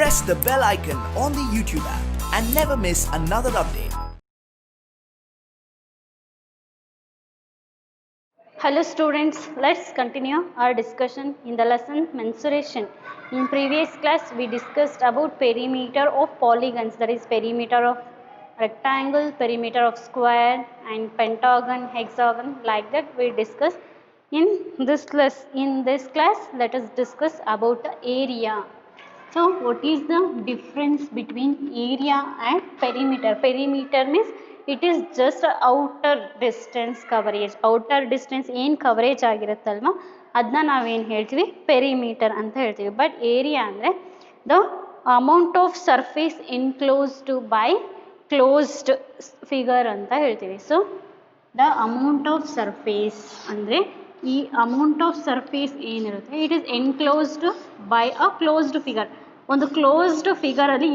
press the bell icon on the YouTube app and never miss another update. Hello students, let's continue our discussion in the lesson mensuration. In previous class we discussed about perimeter of polygons, that is perimeter of rectangle, perimeter of square and pentagon, hexagon, like that we discussed. In this class let us discuss about the area. So what is the difference between area and perimeter? Perimeter means it is just outer distance coverage. Outer distance ಏನು coverage ಆಗಿರುತ್ತಲ್ವ ಅದನ್ನ ನಾವೇನು ಹೇಳ್ತೀವಿ perimeter ಅಂತ ಹೇಳ್ತೀವಿ. But area ಅಂದರೆ the amount of surface enclosed by closed figure ಅಂತ ಹೇಳ್ತೀವಿ. So the amount of surface ಅಂದರೆ ಈ ಅಮೌಂಟ್ ಆಫ್ ಸರ್ಫೇಸ್ ಏನಿರುತ್ತೆ it is enclosed by a closed figure. ಒಂದು ಕ್ಲೋಸ್ಡ್ ಫಿಗರಲ್ಲಿ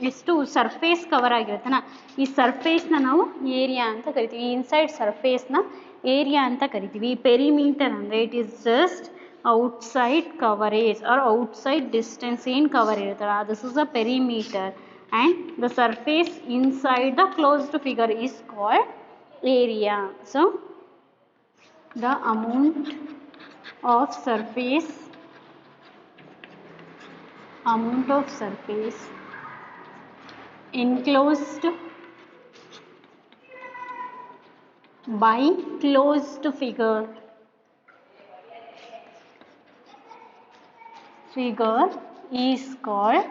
ಎಷ್ಟು ಸರ್ಫೇಸ್ ಕವರ್ ಆಗಿರುತ್ತಲ್ಲ ಈ ಸರ್ಫೇಸ್ನ ನಾವು ಏರಿಯಾ ಅಂತ ಕರಿತೀವಿ. ಇನ್ಸೈಡ್ ಸರ್ಫೇಸ್ನ ಏರಿಯಾ ಅಂತ ಕರಿತೀವಿ. ಪೆರಿಮೀಟರ್ ಅಂದರೆ it is just outside coverage or outside distance ಏನು ಕವರ್ ಇರುತ್ತಲ್ಲ this is a perimeter and the surface inside the closed figure is called area. So the amount of surface enclosed by closed figure is called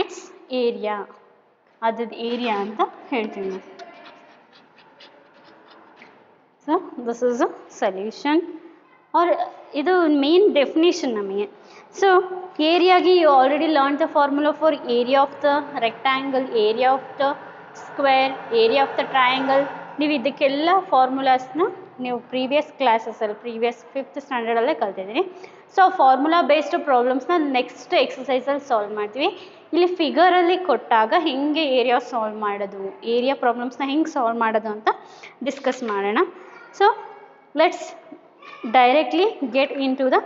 its area. ಅದದ area ಅಂತ ಹೇಳ್ತೀವಿ. So this is a solution or ಇದು main definition ನಮಗೆ. So ಏರಿಯಾಗೆ you already learn the formula for area of the rectangle, area of the square, area of the triangle. ನೀವು ಇದಕ್ಕೆಲ್ಲ ಫಾರ್ಮುಲಾಸ್ನ ನೀವು previous ಕ್ಲಾಸಸಲ್ಲಿ previous 5th ಸ್ಟ್ಯಾಂಡರ್ಡಲ್ಲೇ ಕಲ್ತಿದ್ದೀನಿ. ಸೊ ಫಾರ್ಮುಲಾ ಬೇಸ್ಡ್ ಪ್ರಾಬ್ಲಮ್ಸ್ನ next ಎಕ್ಸಸೈಸಲ್ಲಿ ಸಾಲ್ವ್ ಮಾಡ್ತೀವಿ. ಇಲ್ಲಿ ಫಿಗರಲ್ಲಿ ಕೊಟ್ಟಾಗ ಹೆಂಗೆ ಏರಿಯಾ ಸಾಲ್ವ್ ಮಾಡೋದು, ಏರಿಯಾ ಪ್ರಾಬ್ಲಮ್ಸ್ನ ಹೆಂಗೆ ಸಾಲ್ವ್ ಮಾಡೋದು ಅಂತ ಡಿಸ್ಕಸ್ ಮಾಡೋಣ. So let's directly get into the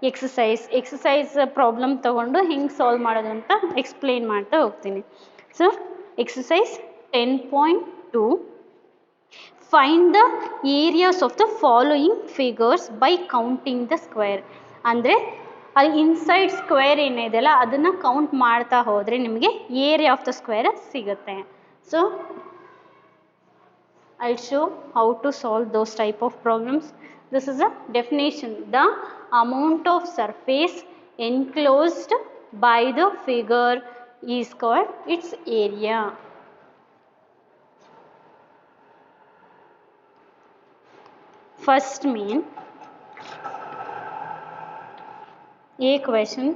exercise problem ತೊಗೊಂಡು ಹೆಂಗೆ ಸಾಲ್ವ್ ಮಾಡೋದು ಅಂತ ಎಕ್ಸ್ಪ್ಲೇನ್ ಮಾಡ್ತಾ ಹೋಗ್ತೀನಿ. So exercise 10.2 find the areas of the following figures by counting the square. ಅಂದರೆ ಅಲ್ಲಿ ಇನ್ಸೈಡ್ ಸ್ಕ್ವೇರ್ ಏನಿದೆಯಲ್ಲ ಅದನ್ನು ಕೌಂಟ್ ಮಾಡ್ತಾ ಹೋದರೆ ನಿಮಗೆ ಏರಿಯಾ ಆಫ್ ದ ಸ್ಕ್ವೇರ್ ಸಿಗುತ್ತೆ. So I'll show how to solve those type of problems. This is a definition. The amount of surface enclosed by the figure is called its area. First main A question.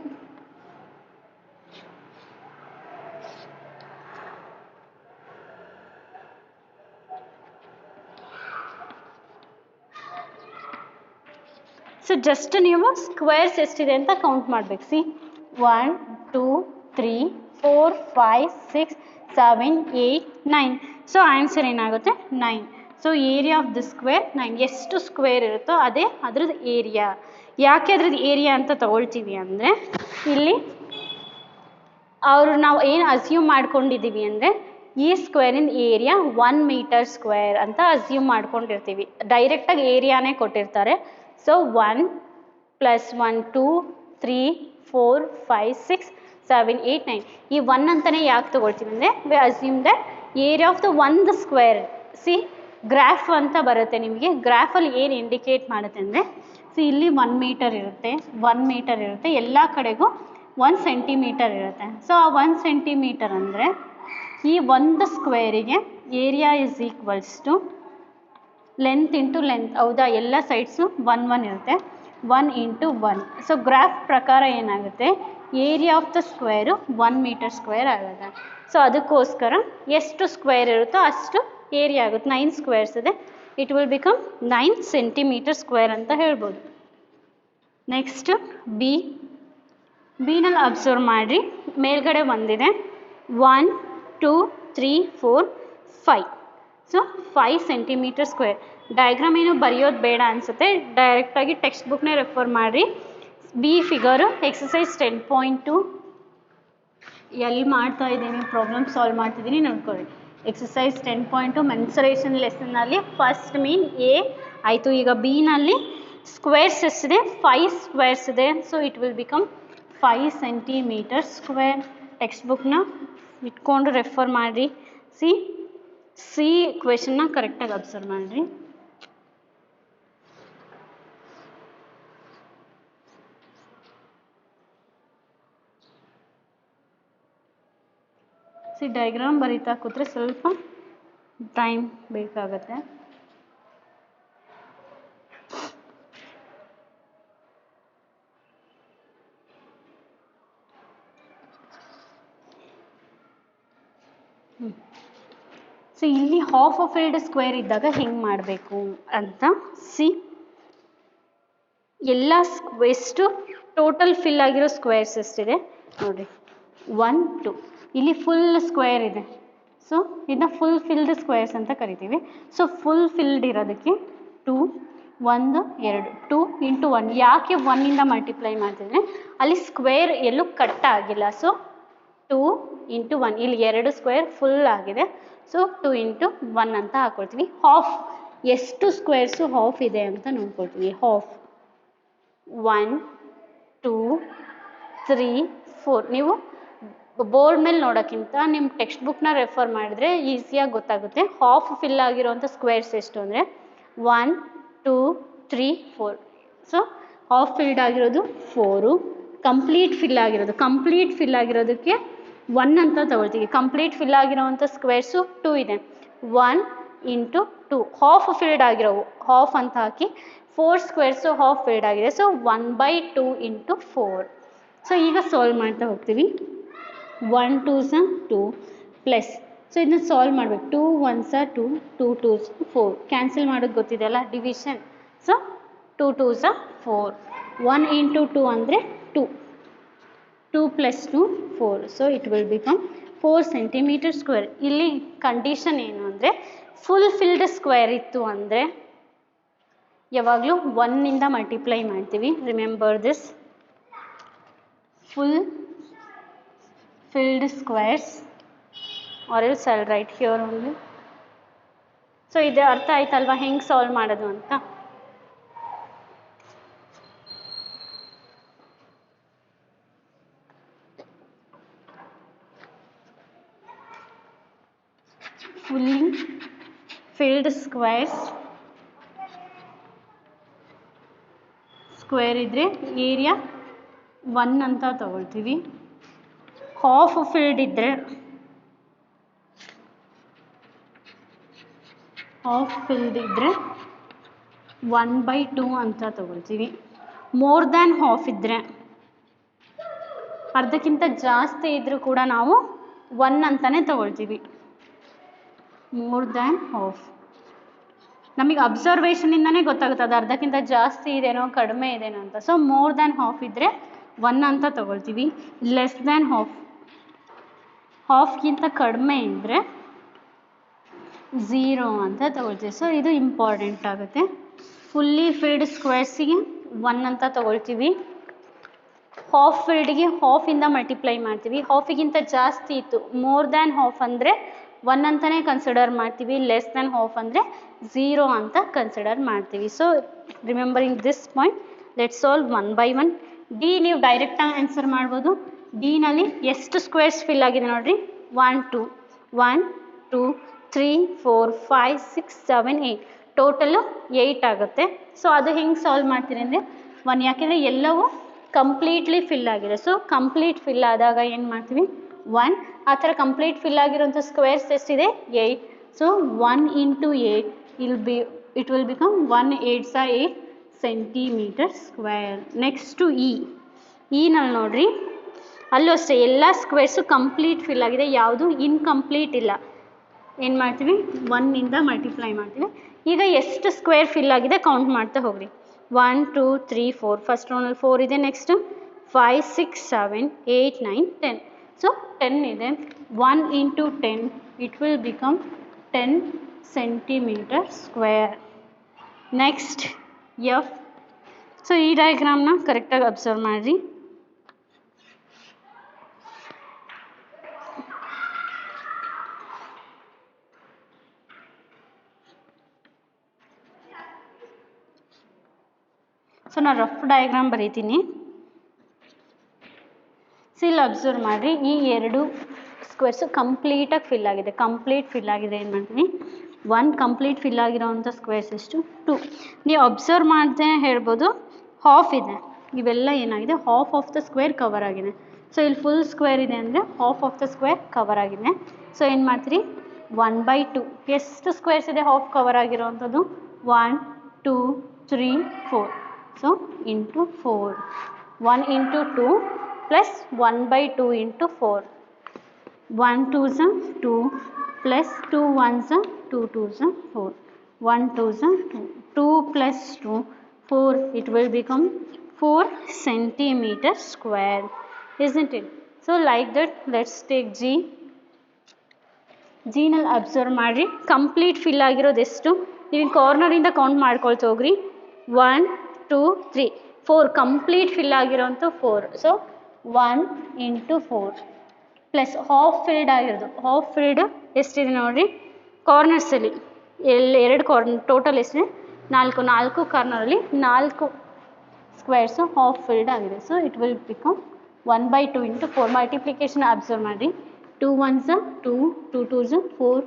So just ನೀವು squares ಎಷ್ಟಿದೆ ಅಂತ count ಮಾಡಬೇಕು. C 1 2 3 4 5 6 7 8 9. So answer ಏನಾಗುತ್ತೆ 9. So area of the square 9. ಎಷ್ಟು square ಇರುತ್ತೋ ಅದೇ ಅದ್ರದ್ದು area. ಯಾಕೆ ಅದ್ರದ್ದು ಏರಿಯಾ ಅಂತ ತಗೊಳ್ತೀವಿ ಅಂದರೆ ಇಲ್ಲಿ ನಾವು ಏನು ಅಸ್ಯೂಮ್ ಮಾಡ್ಕೊಂಡಿದ್ದೀವಿ ಅಂದರೆ ಈ ಸ್ಕ್ವೇರಿನ ಏರಿಯಾ 1 ಮೀಟರ್ ಸ್ಕ್ವೇರ್ ಅಂತ ಅಸ್ಯೂಮ್ ಮಾಡ್ಕೊಂಡಿರ್ತೀವಿ. ಡೈರೆಕ್ಟಾಗಿ ಏರಿಯಾನೇ ಕೊಟ್ಟಿರ್ತಾರೆ. ಸೊ 1 + 1 2 3 4 5 6 7 8 9. ಈ 1 ಅಂತಲೇ ಯಾಕೆ ತೊಗೊಳ್ತೀವಿ ಅಂದರೆ we assume that area of the ಒಂದು ಸ್ಕ್ವೇರ್. ಸಿ ಗ್ರಾಫ್ ಅಂತ ಬರುತ್ತೆ ನಿಮಗೆ. ಗ್ರಾಫಲ್ಲಿ ಏನು ಇಂಡಿಕೇಟ್ ಮಾಡುತ್ತೆ ಅಂದರೆ ಸಿ ಇಲ್ಲಿ 1 ಮೀಟರ್ ಇರುತ್ತೆ, 1 ಮೀಟರ್ ಇರುತ್ತೆ, ಎಲ್ಲ ಕಡೆಗೂ 1 ಸೆಂಟಿಮೀಟರ್ ಇರುತ್ತೆ. ಸೊ ಆ 1 ಸೆಂಟಿಮೀಟರ್ ಅಂದರೆ ಈ ಒಂದು ಸ್ಕ್ವೇರಿಗೆ area is equals to length into length. ಹೌದಾ, ಎಲ್ಲ ಸೈಡ್ಸು 1 1 ಇರುತ್ತೆ, 1 × 1. ಸೊ ಗ್ರಾಫ್ ಪ್ರಕಾರ ಏನಾಗುತ್ತೆ area of the square 1 meter square ಆಗುತ್ತೆ. ಸೊ ಅದಕ್ಕೋಸ್ಕರ ಎಷ್ಟು ಸ್ಕ್ವೇರ್ ಇರುತ್ತೋ ಅಷ್ಟು ಏರಿಯಾ ಆಗುತ್ತೆ. 9 ಸ್ಕ್ವೇರ್ಸ್ ಇದೆ, it will become 9 centimetre square ಅಂತ ಹೇಳ್ಬೋದು. ನೆಕ್ಸ್ಟ್ ಬಿನಲ್ಲಿ ಅಬ್ಸರ್ವ್ ಮಾಡಿರಿ, ಮೇಲ್ಗಡೆ ಒಂದಿದೆ 1 2 3 4 5. So 5 centimetre square. ಡಯಾಗ್ರಾಮ್ ಏನು ಬರೆಯೋದು ಬೇಡ ಅನಿಸುತ್ತೆ, ಡೈರೆಕ್ಟಾಗಿ ಟೆಕ್ಸ್ಟ್ ಬುಕ್ನೇ ರೆಫರ್ ಮಾಡಿರಿ. ಬಿ ಫಿಗರು ಎಕ್ಸಸೈಸ್ 10.2 ಎಲ್ಲಿ ಮಾಡ್ತಾ ಇದ್ದೀನಿ, ಪ್ರಾಬ್ಲಮ್ ಸಾಲ್ವ್ ಮಾಡ್ತಿದ್ದೀನಿ ನೋಡ್ಕೊಳ್ಳಿ. ಎಕ್ಸಸೈಸ್ 10.2 ಮೆನ್ಸುರೇಷನ್ ಲೆಸನ್ನಲ್ಲಿ ಫಸ್ಟ್ ಮೀನ್ ಎ ಆಯಿತು. ಈಗ ಬಿನಲ್ಲಿ ಸ್ಕ್ವೇರ್ಸ್ ಎಷ್ಟಿದೆ, 5 ಸ್ಕ್ವೇರ್ಸ್ ಇದೆ. So it will become 5 centimetre square. Text ಬುಕ್ನ ಇಟ್ಕೊಂಡು ರೆಫರ್ ಮಾಡಿರಿ. ಸಿ ಕ್ವೆಶನ್ನ ಕರೆಕ್ಟಾಗಿ ಅಬ್ಸರ್ವ್ ಮಾಡಿರಿ. ಡಯಾಗ್ರಾಮ್ ಬರೀತಾ ಕೂತ್ರೆ ಸ್ವಲ್ಪ ಟೈಮ್ ಬೇಕಾಗತ್ತೆ. ಸೊ ಇಲ್ಲಿ ಹಾಫ್ ಆಫ್ ಫಿಲ್ಡ್ ಸ್ಕ್ವೇರ್ ಇದ್ದಾಗ ಹೆಂಗೆ ಮಾಡಬೇಕು ಅಂತ ಎಲ್ಲ ಎಷ್ಟು ಟೋಟಲ್ ಫಿಲ್ ಆಗಿರೋ ಸ್ಕ್ವೇರ್ಸ್ ಎಷ್ಟಿದೆ ನೋಡಿರಿ. 1 2 ಇಲ್ಲಿ ಫುಲ್ ಸ್ಕ್ವೇರ್ ಇದೆ. ಸೊ ಇದನ್ನ ಫುಲ್ ಫಿಲ್ಡ್ ಸ್ಕ್ವೇರ್ಸ್ ಅಂತ ಕರಿತೀವಿ. ಸೊ ಫುಲ್ ಫಿಲ್ಡ್ ಇರೋದಕ್ಕೆ 2 1 2 2 ಇಂಟು 1. ಯಾಕೆ 1ಇಂದ ಮಲ್ಟಿಪ್ಲೈ ಮಾಡ್ತಿದ್ರೆ ಅಲ್ಲಿ ಸ್ಕ್ವೇರ್ ಎಲ್ಲೂ ಕಟ್ ಆಗಿಲ್ಲ. ಸೊ 2 ಇಂಟು 1 ಇಲ್ಲಿ 2 ಸ್ಕ್ವೇರ್ ಫುಲ್ ಆಗಿದೆ. ಸೊ 2 ಇಂಟು 1 ಅಂತ ಹಾಕೊಳ್ತೀವಿ. ಹಾಫ್ ಎಷ್ಟು ಸ್ಕ್ವೇರ್ಸು ಹಾಫ್ ಇದೆ ಅಂತ ನೋಡ್ಕೊಳ್ತೀವಿ. ಹಾಫ್ 1 2 3 4. ನೀವು ಬೋರ್ಡ್ ಮೇಲೆ ನೋಡೋಕ್ಕಿಂತ ನಿಮ್ಮ ಟೆಕ್ಸ್ಟ್ ಬುಕ್ನ ರೆಫರ್ ಮಾಡಿದ್ರೆ ಈಸಿಯಾಗಿ ಗೊತ್ತಾಗುತ್ತೆ. ಹಾಫ್ ಫಿಲ್ ಆಗಿರೋಂಥ ಸ್ಕ್ವೇರ್ಸ್ ಎಷ್ಟು ಅಂದರೆ 1 2 3 4. ಸೊ ಹಾಫ್ ಫಿಲ್ಡ್ ಆಗಿರೋದು 4. ಕಂಪ್ಲೀಟ್ ಫಿಲ್ ಆಗಿರೋದಕ್ಕೆ 1 ಅಂತ ತಗೊಳ್ತೀವಿ. ಕಂಪ್ಲೀಟ್ ಫಿಲ್ ಆಗಿರೋವಂಥ ಸ್ಕ್ವೇರ್ಸು 2 ಇದೆ. 1 ಇಂಟು 2 ಹಾಫ್ ಫಿಲ್ಡ್ ಆಗಿರೋವು ಹಾಫ್ ಅಂತ ಹಾಕಿ 4 ಸ್ಕ್ವೇರ್ಸು ಹಾಫ್ ಫಿಲ್ಡ್ ಆಗಿದೆ. So 1/2 into 4. ಸೊ ಈಗ ಸಾಲ್ವ್ ಮಾಡ್ತಾ ಹೋಗ್ತೀವಿ. 1 2s 2 ಪ್ಲಸ್. ಸೊ ಇದನ್ನ ಸಾಲ್ವ್ ಮಾಡಬೇಕು. 2 1s 2 2 2s 4. ಕ್ಯಾನ್ಸಲ್ ಮಾಡೋದು ಗೊತ್ತಿದೆಯಲ್ಲ, ಡಿವಿಷನ್. So 2 2s 4. 1 ಇಂಟು 2 ಅಂದರೆ 2. 2 plus 2 4. So it will become 4 centimetre square. ಇಲ್ಲಿ ಕಂಡೀಷನ್ ಏನು ಅಂದರೆ ಫುಲ್ ಫಿಲ್ಡ್ ಸ್ಕ್ವೇರ್ ಇತ್ತು ಅಂದರೆ ಯಾವಾಗಲೂ 1ಇಂದ ಮಲ್ಟಿಪ್ಲೈ ಮಾಡ್ತೀವಿ. Remember this. Full filled squares, or else I'll write here only. So ಇದು ಅರ್ಥ ಆಯ್ತಲ್ವಾ ಹೆಂಗೆ ಸಾಲ್ವ್ ಮಾಡೋದು ಅಂತ. ಫುಲ್ಲಿ ಫಿಲ್ಡ್ ಸ್ಕ್ವೇರ್ ಇದ್ರೆ ಏರಿಯಾ 1 ಅಂತ ತಗೊಳ್ತೀವಿ. ಹಾಫ್ ಫಿಲ್ಡ್ ಇದ್ದರೆ 1/2 ಅಂತ ತಗೊಳ್ತೀವಿ. ಮೋರ್ ದ್ಯಾನ್ ಹಾಫ್ ಇದ್ದರೆ, ಅರ್ಧಕ್ಕಿಂತ ಜಾಸ್ತಿ ಇದ್ದರೂ ಕೂಡ ನಾವು 1 ಅಂತಲೇ ತಗೊಳ್ತೀವಿ. ಮೋರ್ ದ್ಯಾನ್ ಹಾಫ್ ನಮಗೆ ಅಬ್ಸರ್ವೇಷನಿಂದನೇ ಗೊತ್ತಾಗುತ್ತೆ ಅದು ಅರ್ಧಕ್ಕಿಂತ ಜಾಸ್ತಿ ಇದೇನೋ ಕಡಿಮೆ ಇದೇನೋ ಅಂತ. ಸೊ ಮೋರ್ ದ್ಯಾನ್ ಹಾಫ್ ಇದ್ದರೆ 1 ಅಂತ ತಗೊಳ್ತೀವಿ. ಲೆಸ್ ದ್ಯಾನ್ ಹಾಫ್ಗಿಂತ ಕಡಿಮೆ ಇದ್ದರೆ 0 ಅಂತ ತಗೊಳ್ತೀವಿ. ಸೊ ಇದು ಇಂಪಾರ್ಟೆಂಟ್ ಆಗುತ್ತೆ. ಫುಲ್ಲಿ ಫಿಲ್ಡ್ ಸ್ಕ್ವೇರ್ಸಿಗೆ 1 ಅಂತ ತಗೊಳ್ತೀವಿ. ಹಾಫ್ ಫಿಲ್ಡ್ಗೆ ಹಾಫಿಂದ ಮಲ್ಟಿಪ್ಲೈ ಮಾಡ್ತೀವಿ. ಹಾಫಿಗಿಂತ ಜಾಸ್ತಿ ಇತ್ತು, ಮೋರ್ ದ್ಯಾನ್ ಹಾಫ್ ಅಂದರೆ 1 ಅಂತಲೇ ಕನ್ಸಿಡರ್ ಮಾಡ್ತೀವಿ. ಲೆಸ್ ದ್ಯಾನ್ ಹಾಫ್ ಅಂದರೆ 0 ಅಂತ ಕನ್ಸಿಡರ್ ಮಾಡ್ತೀವಿ. So remembering this point let's solve 1 by 1. D ನೀವು ಡೈರೆಕ್ಟಾಗಿ ಆನ್ಸರ್ ಮಾಡ್ಬೋದು. ಡಿನಲ್ಲಿ ಎಷ್ಟು ಸ್ಕ್ವೇರ್ಸ್ ಫಿಲ್ ಆಗಿದೆ ನೋಡಿರಿ. 1 2 1 2 3 4 5 6 7 8 ಟೋಟಲು 8 ಆಗುತ್ತೆ. ಸೊ ಅದು ಹೆಂಗೆ ಸಾಲ್ವ್ ಮಾಡ್ತೀರಿ ಅಂದರೆ 1, ಯಾಕೆಂದರೆ ಎಲ್ಲವೂ ಕಂಪ್ಲೀಟ್ಲಿ ಫಿಲ್ ಆಗಿದೆ. ಸೊ ಕಂಪ್ಲೀಟ್ ಫಿಲ್ ಆದಾಗ ಏನು ಮಾಡ್ತೀವಿ 1. ಆ ಥರ ಕಂಪ್ಲೀಟ್ ಫಿಲ್ ಆಗಿರೋಂಥ ಸ್ಕ್ವೇರ್ಸ್ ಎಷ್ಟಿದೆ 8. So 1 into 8 it will become 1 8s 8 centimetre square. Next ನಲ್ಲಿ ನೋಡ್ರಿ, ಅಲ್ಲೂ ಅಷ್ಟೇ ಎಲ್ಲ ಸ್ಕ್ವೇರ್ಸು ಕಂಪ್ಲೀಟ್ ಫಿಲ್ ಆಗಿದೆ, ಯಾವುದು ಇನ್ಕಂಪ್ಲೀಟ್ ಇಲ್ಲ. ಏನು ಮಾಡ್ತೀವಿ 1ಇಂದ ಮಲ್ಟಿಪ್ಲೈ ಮಾಡ್ತೀವಿ. ಈಗ ಎಷ್ಟು ಸ್ಕ್ವೇರ್ ಫಿಲ್ ಆಗಿದೆ ಕೌಂಟ್ ಮಾಡ್ತಾ ಹೋಗ್ರಿ. 1 2 3 4 ಫಸ್ಟ್ ರೌಂಡಲ್ಲಿ 4 ಇದೆ. ನೆಕ್ಸ್ಟ್ 5 6 7 8 9 10. ಸೊ 10 ಇದೆ. 1 into 10 it will become 10 centimetre square. Next F. So ಈ ಡಯಾಗ್ರಾಮ್ನ ಕರೆಕ್ಟಾಗಿ ಅಬ್ಸರ್ವ್ ಮಾಡಿರಿ. ಸೊ ನಾನು ರಫ್ ಡಯಾಗ್ರಾಮ್ ಬರೀತೀನಿ. ಇಲ್ಲಿ ಅಬ್ಸರ್ವ್ ಮಾಡಿರಿ, ಈ ಎರಡು ಸ್ಕ್ವೇರ್ಸು ಕಂಪ್ಲೀಟಾಗಿ ಫಿಲ್ ಆಗಿದೆ. ಏನು ಮಾಡ್ತೀನಿ, 1 ಕಂಪ್ಲೀಟ್ ಫಿಲ್ ಆಗಿರೋವಂಥ ಸ್ಕ್ವೇರ್ಸ್ ಎಷ್ಟು 2. ನೀವು ಅಬ್ಸರ್ವ್ ಮಾಡದೆ ಹೇಳ್ಬೋದು ಹಾಫ್ ಇದೆ. ಇವೆಲ್ಲ ಏನಾಗಿದೆ, half of the square cover ಆಗಿದೆ. ಸೊ ಇಲ್ಲಿ ಫುಲ್ ಸ್ಕ್ವೇರ್ ಇದೆ ಅಂದರೆ half of the square cover ಆಗಿದೆ. ಸೊ ಏನು ಮಾಡ್ತೀರಿ, 1/2. ಎಷ್ಟು ಸ್ಕ್ವೇರ್ಸ್ ಇದೆ ಹಾಫ್ ಕವರ್ ಆಗಿರೋವಂಥದ್ದು, 1 2 3 4. So into 4, 1 into 2 plus 1/2 into 4. 1 2s are 2 plus 2 1s are 2 2s are 4. 1 2s are 2. 2 plus 2, 4. It will become 4 centimeter square, isn't it? So like that, let's take G. G ನಲ್ಲಿ observe ಮಾಡಿರಿ, complete fill ಆಗಿರೋದು ಎಷ್ಟು, ನೀವು ಕಾರ್ನರಿಂದ count ಮಾಡ್ಕೊಳ್ತಾ ಹೋಗ್ರಿ. 1 2 3 4 complete fill ಆಗಿರೋಂಥ 4. So 1 into 4 plus half filled ಆಗಿರೋದು. Half filled ಎಷ್ಟಿದೆ ನೋಡಿರಿ, ಕಾರ್ನರ್ಸಲ್ಲಿ ಎರಡು ಕಾರ್ನರ್ ಟೋಟಲ್ ಎಷ್ಟಿದೆ, 4 ಕಾರ್ನರಲ್ಲಿ 4 ಸ್ಕ್ವೇರ್ಸು ಹಾಫ್ ಫಿಲ್ಡ್ ಆಗಿದೆ. So it will become 1/2 into 4. Multiplication observe ಮಾಡಿರಿ, 2 1s are 2, 2 2s are 4,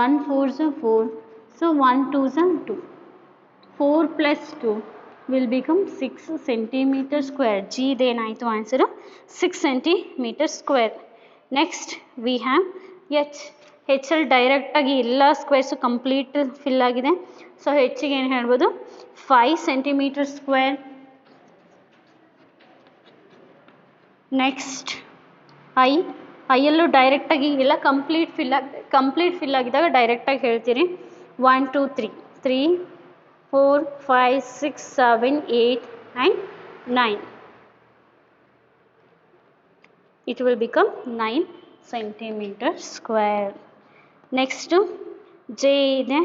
1 4s are 4. So 1 2s are 2. 4 plus 2 will become 6 centimeter square. G ಇದೇನಾಯಿತು ಆನ್ಸರು 6 centimeter square. Next we have H. Hಲ್ಲಿ ಡೈರೆಕ್ಟಾಗಿ ಎಲ್ಲ squares complete fill ಆಗಿದೆ. So ಹೆಚ್ಚಿಗೆ ಏನು ಹೇಳ್ಬೋದು, 5 centimeter square. ನೆಕ್ಸ್ಟ್ ಐಯಲ್ಲೂ ಡೈರೆಕ್ಟಾಗಿ ಎಲ್ಲ ಕಂಪ್ಲೀಟ್ ಫಿಲ್ ಆಗಿದ್ದಾಗ ಡೈರೆಕ್ಟಾಗಿ ಹೇಳ್ತೀರಿ. 1 2 3 3 4 5 6 7 8 and 9. It will become 9 centimeter square. Next J ಇದೆ,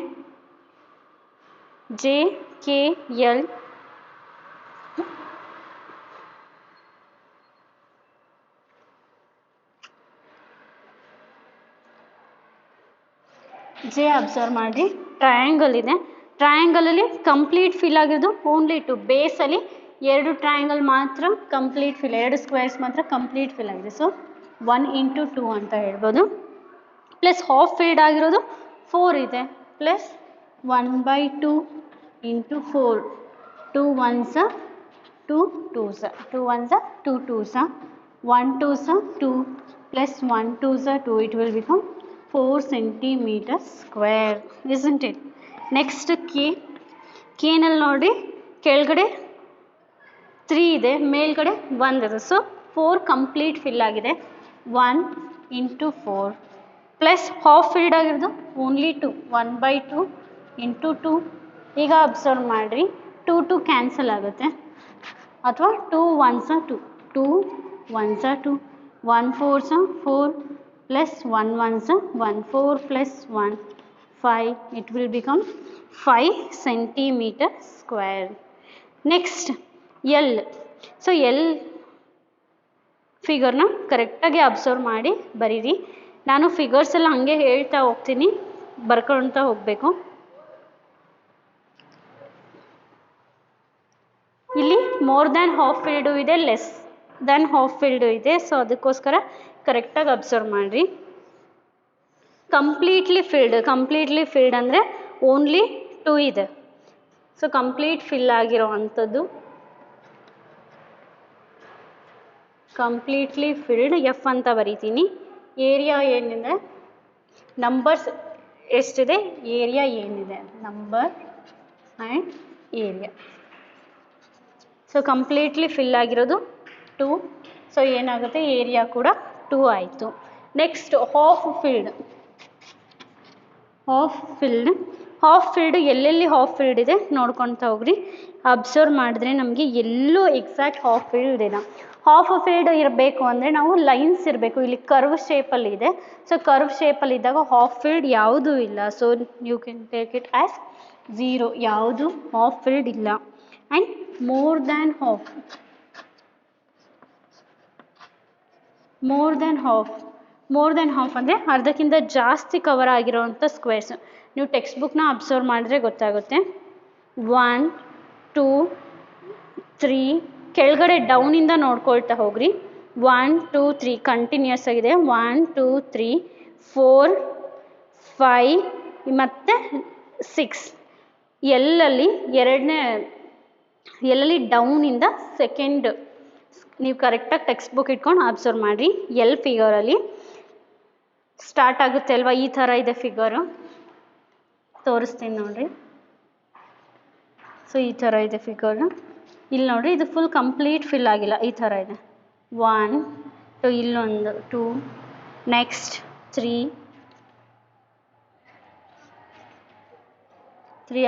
J K L. J observe ಮಾಡಿ, ಟ್ರಯಾಂಗಲ್ ಇದೆ. ಟ್ರಯಾಂಗಲಲ್ಲಿ ಕಂಪ್ಲೀಟ್ ಫಿಲ್ ಆಗಿರೋದು ಓನ್ಲಿ 2. ಬೇಸಲ್ಲಿ 2 ಟ್ರಯಾಂಗಲ್ ಮಾತ್ರ ಕಂಪ್ಲೀಟ್ ಫಿಲ್, 2 ಸ್ಕ್ವೇರ್ಸ್ ಮಾತ್ರ ಕಂಪ್ಲೀಟ್ ಫಿಲ್ ಆಗಿದೆ. ಸೊ 1 into 2 ಅಂತ ಹೇಳ್ಬೋದು. ಪ್ಲಸ್ ಹಾಫ್ ಫಿಲ್ಡ್ ಆಗಿರೋದು 4 ಇದೆ, plus 1/2 into 4. 2 1s are 2 2s are 2 1s are 2 2s are 1 2s are 2 plus 1 2s are 2. It will become 4 centimeter square, isn't it? Next ಕೇನಲ್ಲಿ ನೋಡಿ, ಕೆಳಗಡೆ 3 ಇದೆ, ಮೇಲ್ಗಡೆ 1 ಇದೆ. ಸೊ 4 ಕಂಪ್ಲೀಟ್ ಫಿಲ್ ಆಗಿದೆ. 1 into 4 ಪ್ಲಸ್ ಹಾಫ್ ಫಿಲ್ಡ್ ಆಗಿರೋದು ಓನ್ಲಿ 2. 1/2 into 2. ಈಗ observe ಮಾಡಿರಿ, 2 2 ಕ್ಯಾನ್ಸಲ್ ಆಗುತ್ತೆ, ಅಥವಾ 2 1s are 2, 2 1s are 2, 1 4s are 4 plus 1 1s are 1, 4 plus 1 5. It will become 5 centimeter square. Next L. So L ಫಿಗರ್ನ ಕರೆಕ್ಟಾಗಿ ಅಬ್ಸರ್ವ್ ಮಾಡಿ ಬರೀರಿ. ನಾನು ಫಿಗರ್ಸ್ ಎಲ್ಲ ಹಾಗೆ ಹೇಳ್ತಾ ಹೋಗ್ತೀನಿ, ಬರ್ಕೊಳ್ತಾ ಹೋಗಬೇಕು. ಇಲ್ಲಿ ಮೋರ್ ದ್ಯಾನ್ ಹಾಫ್ ಫಿಲ್ಡು ಇದೆ, ಲೆಸ್ ದ್ಯಾನ್ ಹಾಫ್ ಫಿಲ್ಡು ಇದೆ. ಸೊ ಅದಕ್ಕೋಸ್ಕರ ಕರೆಕ್ಟಾಗಿ ಅಬ್ಸರ್ವ್ ಮಾಡಿರಿ. ಕಂಪ್ಲೀಟ್ಲಿ ಫಿಲ್ಡ್ ಅಂದರೆ ಓನ್ಲಿ 2 ಇದೆ. ಸೊ ಕಂಪ್ಲೀಟ್ ಫಿಲ್ ಆಗಿರೋ ಅಂಥದ್ದು ಕಂಪ್ಲೀಟ್ಲಿ ಫಿಲ್ಡ್ ಎಫ್ ಅಂತ ಬರೀತೀನಿ. ಏರಿಯಾ ಏನಿದೆ, ನಂಬರ್ಸ್ ಎಷ್ಟಿದೆ, ಏರಿಯಾ ಏನಿದೆ, number and area. So completely fill ಆಗಿರೋದು 2. ಸೊ ಏನಾಗುತ್ತೆ, ಏರಿಯಾ ಕೂಡ 2 ಆಯಿತು. ನೆಕ್ಸ್ಟ್ ಹಾಫ್ ಫಿಲ್ಡ್ ಎಲ್ಲೆಲ್ಲಿ ಹಾಫ್ ಫಿಲ್ಡ್ ಇದೆ ನೋಡ್ಕೊತಾ ಹೋಗ್ರಿ. ಅಬ್ಸರ್ವ್ ಮಾಡಿದ್ರೆ ನಮಗೆ ಎಲ್ಲೂ ಎಕ್ಸಾಕ್ಟ್ ಹಾಫ್ ಫಿಲ್ಡ್ ಇದೆ. ಹಾಫ್ ಫಿಲ್ಡ್ ಇರಬೇಕು ಅಂದರೆ ನಾವು ಲೈನ್ಸ್ ಇರಬೇಕು. ಇಲ್ಲಿ ಕರ್ವ್ ಶೇಪಲ್ಲಿ ಇದೆ. ಸೊ ಕರ್ವ್ ಶೇಪಲ್ಲಿ ಇದ್ದಾಗ ಹಾಫ್ ಫಿಲ್ಡ್ ಯಾವುದೂ ಇಲ್ಲ. So you can take it as 0. ಯಾವುದು ಹಾಫ್ ಫಿಲ್ಡ್ ಇಲ್ಲ. And more than half, more than half ಅಂದರೆ ಅರ್ಧಕ್ಕಿಂತ ಜಾಸ್ತಿ ಕವರ್ ಆಗಿರೋವಂಥ ಸ್ಕ್ವೇರ್ಸ್. ನೀವು ಟೆಕ್ಸ್ಟ್ ಬುಕ್ನ ಅಬ್ಸರ್ವ್ ಮಾಡಿದ್ರೆ ಗೊತ್ತಾಗುತ್ತೆ. 1 2 3 ಕೆಳಗಡೆ ಡೌನಿಂದ ನೋಡ್ಕೊಳ್ತಾ ಹೋಗ್ರಿ. 1 2 3 ಕಂಟಿನ್ಯೂಸ್ ಆಗಿದೆ. 1 2 3 4 5 ಮತ್ತು 6 ಎಲ್ಲಲ್ಲಿ ಎಲ್ಲಲ್ಲಿ ಡೌನಿಂದ ಸೆಕೆಂಡ್. ನೀವು ಕರೆಕ್ಟಾಗಿ ಟೆಕ್ಸ್ಟ್ ಬುಕ್ ಇಟ್ಕೊಂಡು ಅಬ್ಸರ್ವ್ ಮಾಡಿರಿ. ಎಲ್ ಫಿಗರಲ್ಲಿ ಸ್ಟಾರ್ಟ್ ಆಗುತ್ತೆ ಅಲ್ವಾ, ಈ ಥರ ಇದೆ ಫಿಗರು. ತೋರಿಸ್ತೀನಿ ನೋಡಿರಿ. ಸೊ ಈ ಥರ ಇದೆ ಫಿಗರು. ಇಲ್ಲಿ ನೋಡಿರಿ, ಇದು ಫುಲ್ ಕಂಪ್ಲೀಟ್ ಫಿಲ್ ಆಗಿಲ್ಲ, ಈ ಥರ ಇದೆ. 1 2 ಇಲ್ಲೊಂದು 2 ನೆಕ್ಸ್ಟ್ 3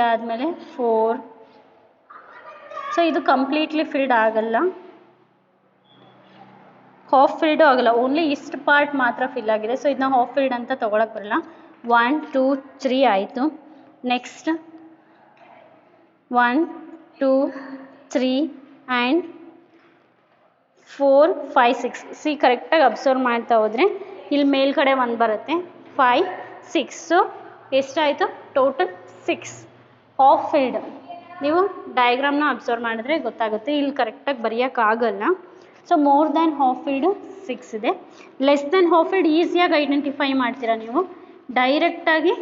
ಆದಮೇಲೆ 4. ಸೊ ಇದು ಕಂಪ್ಲೀಟ್ಲಿ ಫಿಲ್ಡ್ ಆಗಲ್ಲ, ಹಾಫ್ ಫಿಲ್ಡು ಆಗಲ್ಲ, ಓನ್ಲಿ ಇಷ್ಟು ಪಾರ್ಟ್ ಮಾತ್ರ ಫಿಲ್ ಆಗಿದೆ. ಸೊ ಇದನ್ನ ಹಾಫ್ ಫಿಲ್ಡ್ ಅಂತ ತೊಗೊಳಕ್ಕೆ ಬರಲ್ಲ. 1 2 3 ಆಯಿತು. Next 1 2 3 and 4 5 6. ಸಿ ಕರೆಕ್ಟಾಗಿ ಅಬ್ಸರ್ವ್ ಮಾಡ್ತಾ ಹೋದರೆ ಇಲ್ಲಿ ಮೇಲ್ಗಡೆ 1 ಬರುತ್ತೆ. 5 6. ಸೊ ಎಷ್ಟಾಯಿತು ಟೋಟಲ್ 6 ಹಾಫ್ ಫಿಲ್ಡ್. ನೀವು ಡಯಾಗ್ರಾಮ್ನ ಅಬ್ಸರ್ವ್ ಮಾಡಿದ್ರೆ ಗೊತ್ತಾಗುತ್ತೆ. ಇಲ್ಲಿ ಕರೆಕ್ಟಾಗಿ ಬರೆಯೋಕ್ಕಾಗಲ್ಲ. ಸೊ ಮೋರ್ ದ್ಯಾನ್ ಹಾಫ್ ಫಿಲ್ಡು 6 ಇದೆ. ಲೆಸ್ ದ್ಯಾನ್ ಹಾಫ್ ಫಿಲ್ಡ್ ಈಸಿಯಾಗಿ ಐಡೆಂಟಿಫೈ ಮಾಡ್ತೀರಾ ನೀವು. ಡೈರೆಕ್ಟಾಗಿ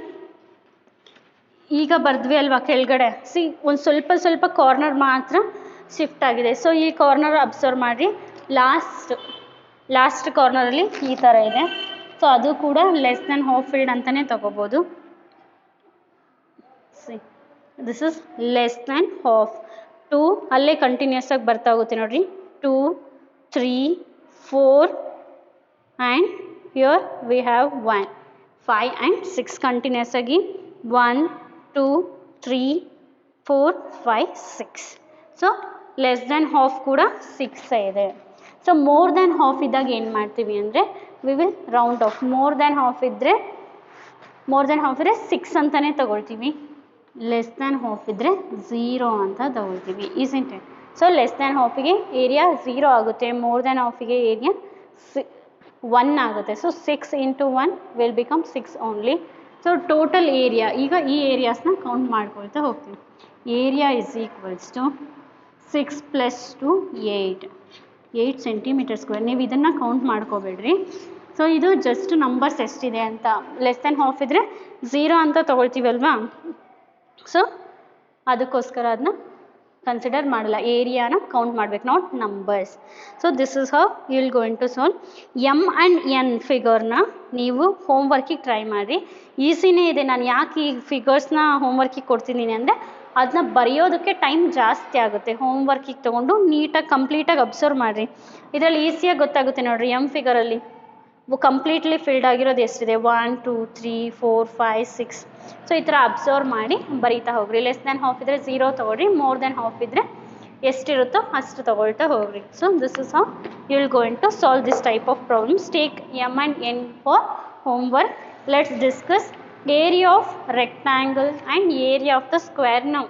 ಈಗ ಬರೆದ್ವಿ ಅಲ್ವಾ ಕೆಳಗಡೆ. ಸಿ ಒಂದು ಸ್ವಲ್ಪ ಕಾರ್ನರ್ ಮಾತ್ರ ಶಿಫ್ಟ್ ಆಗಿದೆ. ಸೊ ಈ ಕಾರ್ನರ್ ಅಬ್ಸರ್ವ್ ಮಾಡಿರಿ. ಲಾಸ್ಟ್ ಕಾರ್ನರಲ್ಲಿ ಈ ಥರ ಇದೆ. ಸೊ ಅದು ಕೂಡ ಲೆಸ್ ದ್ಯಾನ್ ಹಾಫ್ ಫಿಲ್ಡ್ ಅಂತಲೇ ತಗೋಬೋದು. See this is less than half. 2 ಅಲ್ಲೇ ಕಂಟಿನ್ಯೂಸ್ ಆಗಿ ಬರ್ತಾ ಹೋಗುತ್ತೆ ನೋಡಿರಿ. 2 3 4 and here we have 1 5 and 6 continuous ಆಗಿ 1 2 3 4 5 6. ಸೊ ಲೆಸ್ ದ್ಯಾನ್ ಹಾಫ್ ಕೂಡ 6 ಇದೆ. ಸೊ ಮೋರ್ ದ್ಯಾನ್ ಹಾಫ್ ಇದ್ದಾಗ ಏನು ಮಾಡ್ತೀವಿ ಅಂದರೆ we will round of. More than half ಇದ್ದರೆ 6 ಅಂತಲೇ ತಗೊಳ್ತೀವಿ. ಲೆಸ್ ದ್ಯಾನ್ ಹಾಫ್ ಇದ್ದರೆ 0 ಅಂತ ತಗೊಳ್ತೀವಿ. Isn't it? So less than ಹಾಫಿಗೆ ಏರಿಯಾ 0 ಆಗುತ್ತೆ. ಮೋರ್ ದ್ಯಾನ್ ಹಾಫಿಗೆ ಏರಿಯಾ 1 ಆಗುತ್ತೆ. So 6 into 1 will become 6 only. So total area, ಈಗ ಈ ಏರಿಯಾಸ್ನ ಕೌಂಟ್ ಮಾಡ್ಕೊಳ್ತಾ ಹೋಗ್ತೀವಿ. Area is equals to 6 + 2 8 centimetre square. ನೀವು ಇದನ್ನು ಕೌಂಟ್ ಮಾಡ್ಕೋಬೇಡ್ರಿ. ಸೊ ಇದು ಜಸ್ಟ್ ನಂಬರ್ಸ್ ಎಷ್ಟಿದೆ ಅಂತ. ಲೆಸ್ ದ್ಯಾನ್ ಹಾಫ್ ಇದ್ದರೆ 0 ಅಂತ ತೊಗೊಳ್ತೀವಲ್ವಾ. ಸೊ ಅದಕ್ಕೋಸ್ಕರ ಅದನ್ನ ಕನ್ಸಿಡರ್ ಮಾಡಲ್ಲ. ಏರಿಯಾನ ಕೌಂಟ್ ಮಾಡಬೇಕು, not numbers. So this is how you will going to solve. M and N ಫಿಗರ್ನ ನೀವು ಹೋಮ್ವರ್ಕಿಗೆ ಟ್ರೈ ಮಾಡಿರಿ. ಈಸಿನೇ ಇದೆ. ನಾನು ಯಾಕೆ ಈ ಫಿಗರ್ಸ್ನ ಹೋಮ್ವರ್ಕಿಗೆ ಕೊಡ್ತಿದ್ದೀನಿ ಅಂದರೆ ಅದನ್ನ ಬರೆಯೋದಕ್ಕೆ ಟೈಮ್ ಜಾಸ್ತಿ ಆಗುತ್ತೆ. ಹೋಮ್ವರ್ಕಿಗೆ ತೊಗೊಂಡು ನೀಟಾಗಿ ಕಂಪ್ಲೀಟಾಗಿ ಅಬ್ಸರ್ವ್ ಮಾಡಿರಿ. ಇದರಲ್ಲಿ ಈಸಿಯಾಗಿ ಗೊತ್ತಾಗುತ್ತೆ ನೋಡಿರಿ. ಎಮ್ ಫಿಗರಲ್ಲಿ ಕಂಪ್ಲೀಟ್ಲಿ ಫಿಲ್ಡ್ ಆಗಿರೋದು ಎಷ್ಟಿದೆ? 1 2 3 4 5 6. ಸೊ ಈ ಥರ ಅಬ್ಸರ್ವ್ ಮಾಡಿ ಬರೀತಾ ಹೋಗ್ರಿ. ಲೆಸ್ ದ್ಯಾನ್ ಹಾಫ್ ಇದ್ದರೆ 0 ತೊಗೊಳ್ರಿ. ಮೋರ್ ದ್ಯಾನ್ ಹಾಫ್ ಇದ್ದರೆ ಎಷ್ಟಿರುತ್ತೋ ಅಷ್ಟು ತೊಗೊಳ್ತಾ ಹೋಗ್ರಿ. So this is how you will going to solve this type of problems. Take M and N for homework. Let's discuss area of rectangle and area of the square now.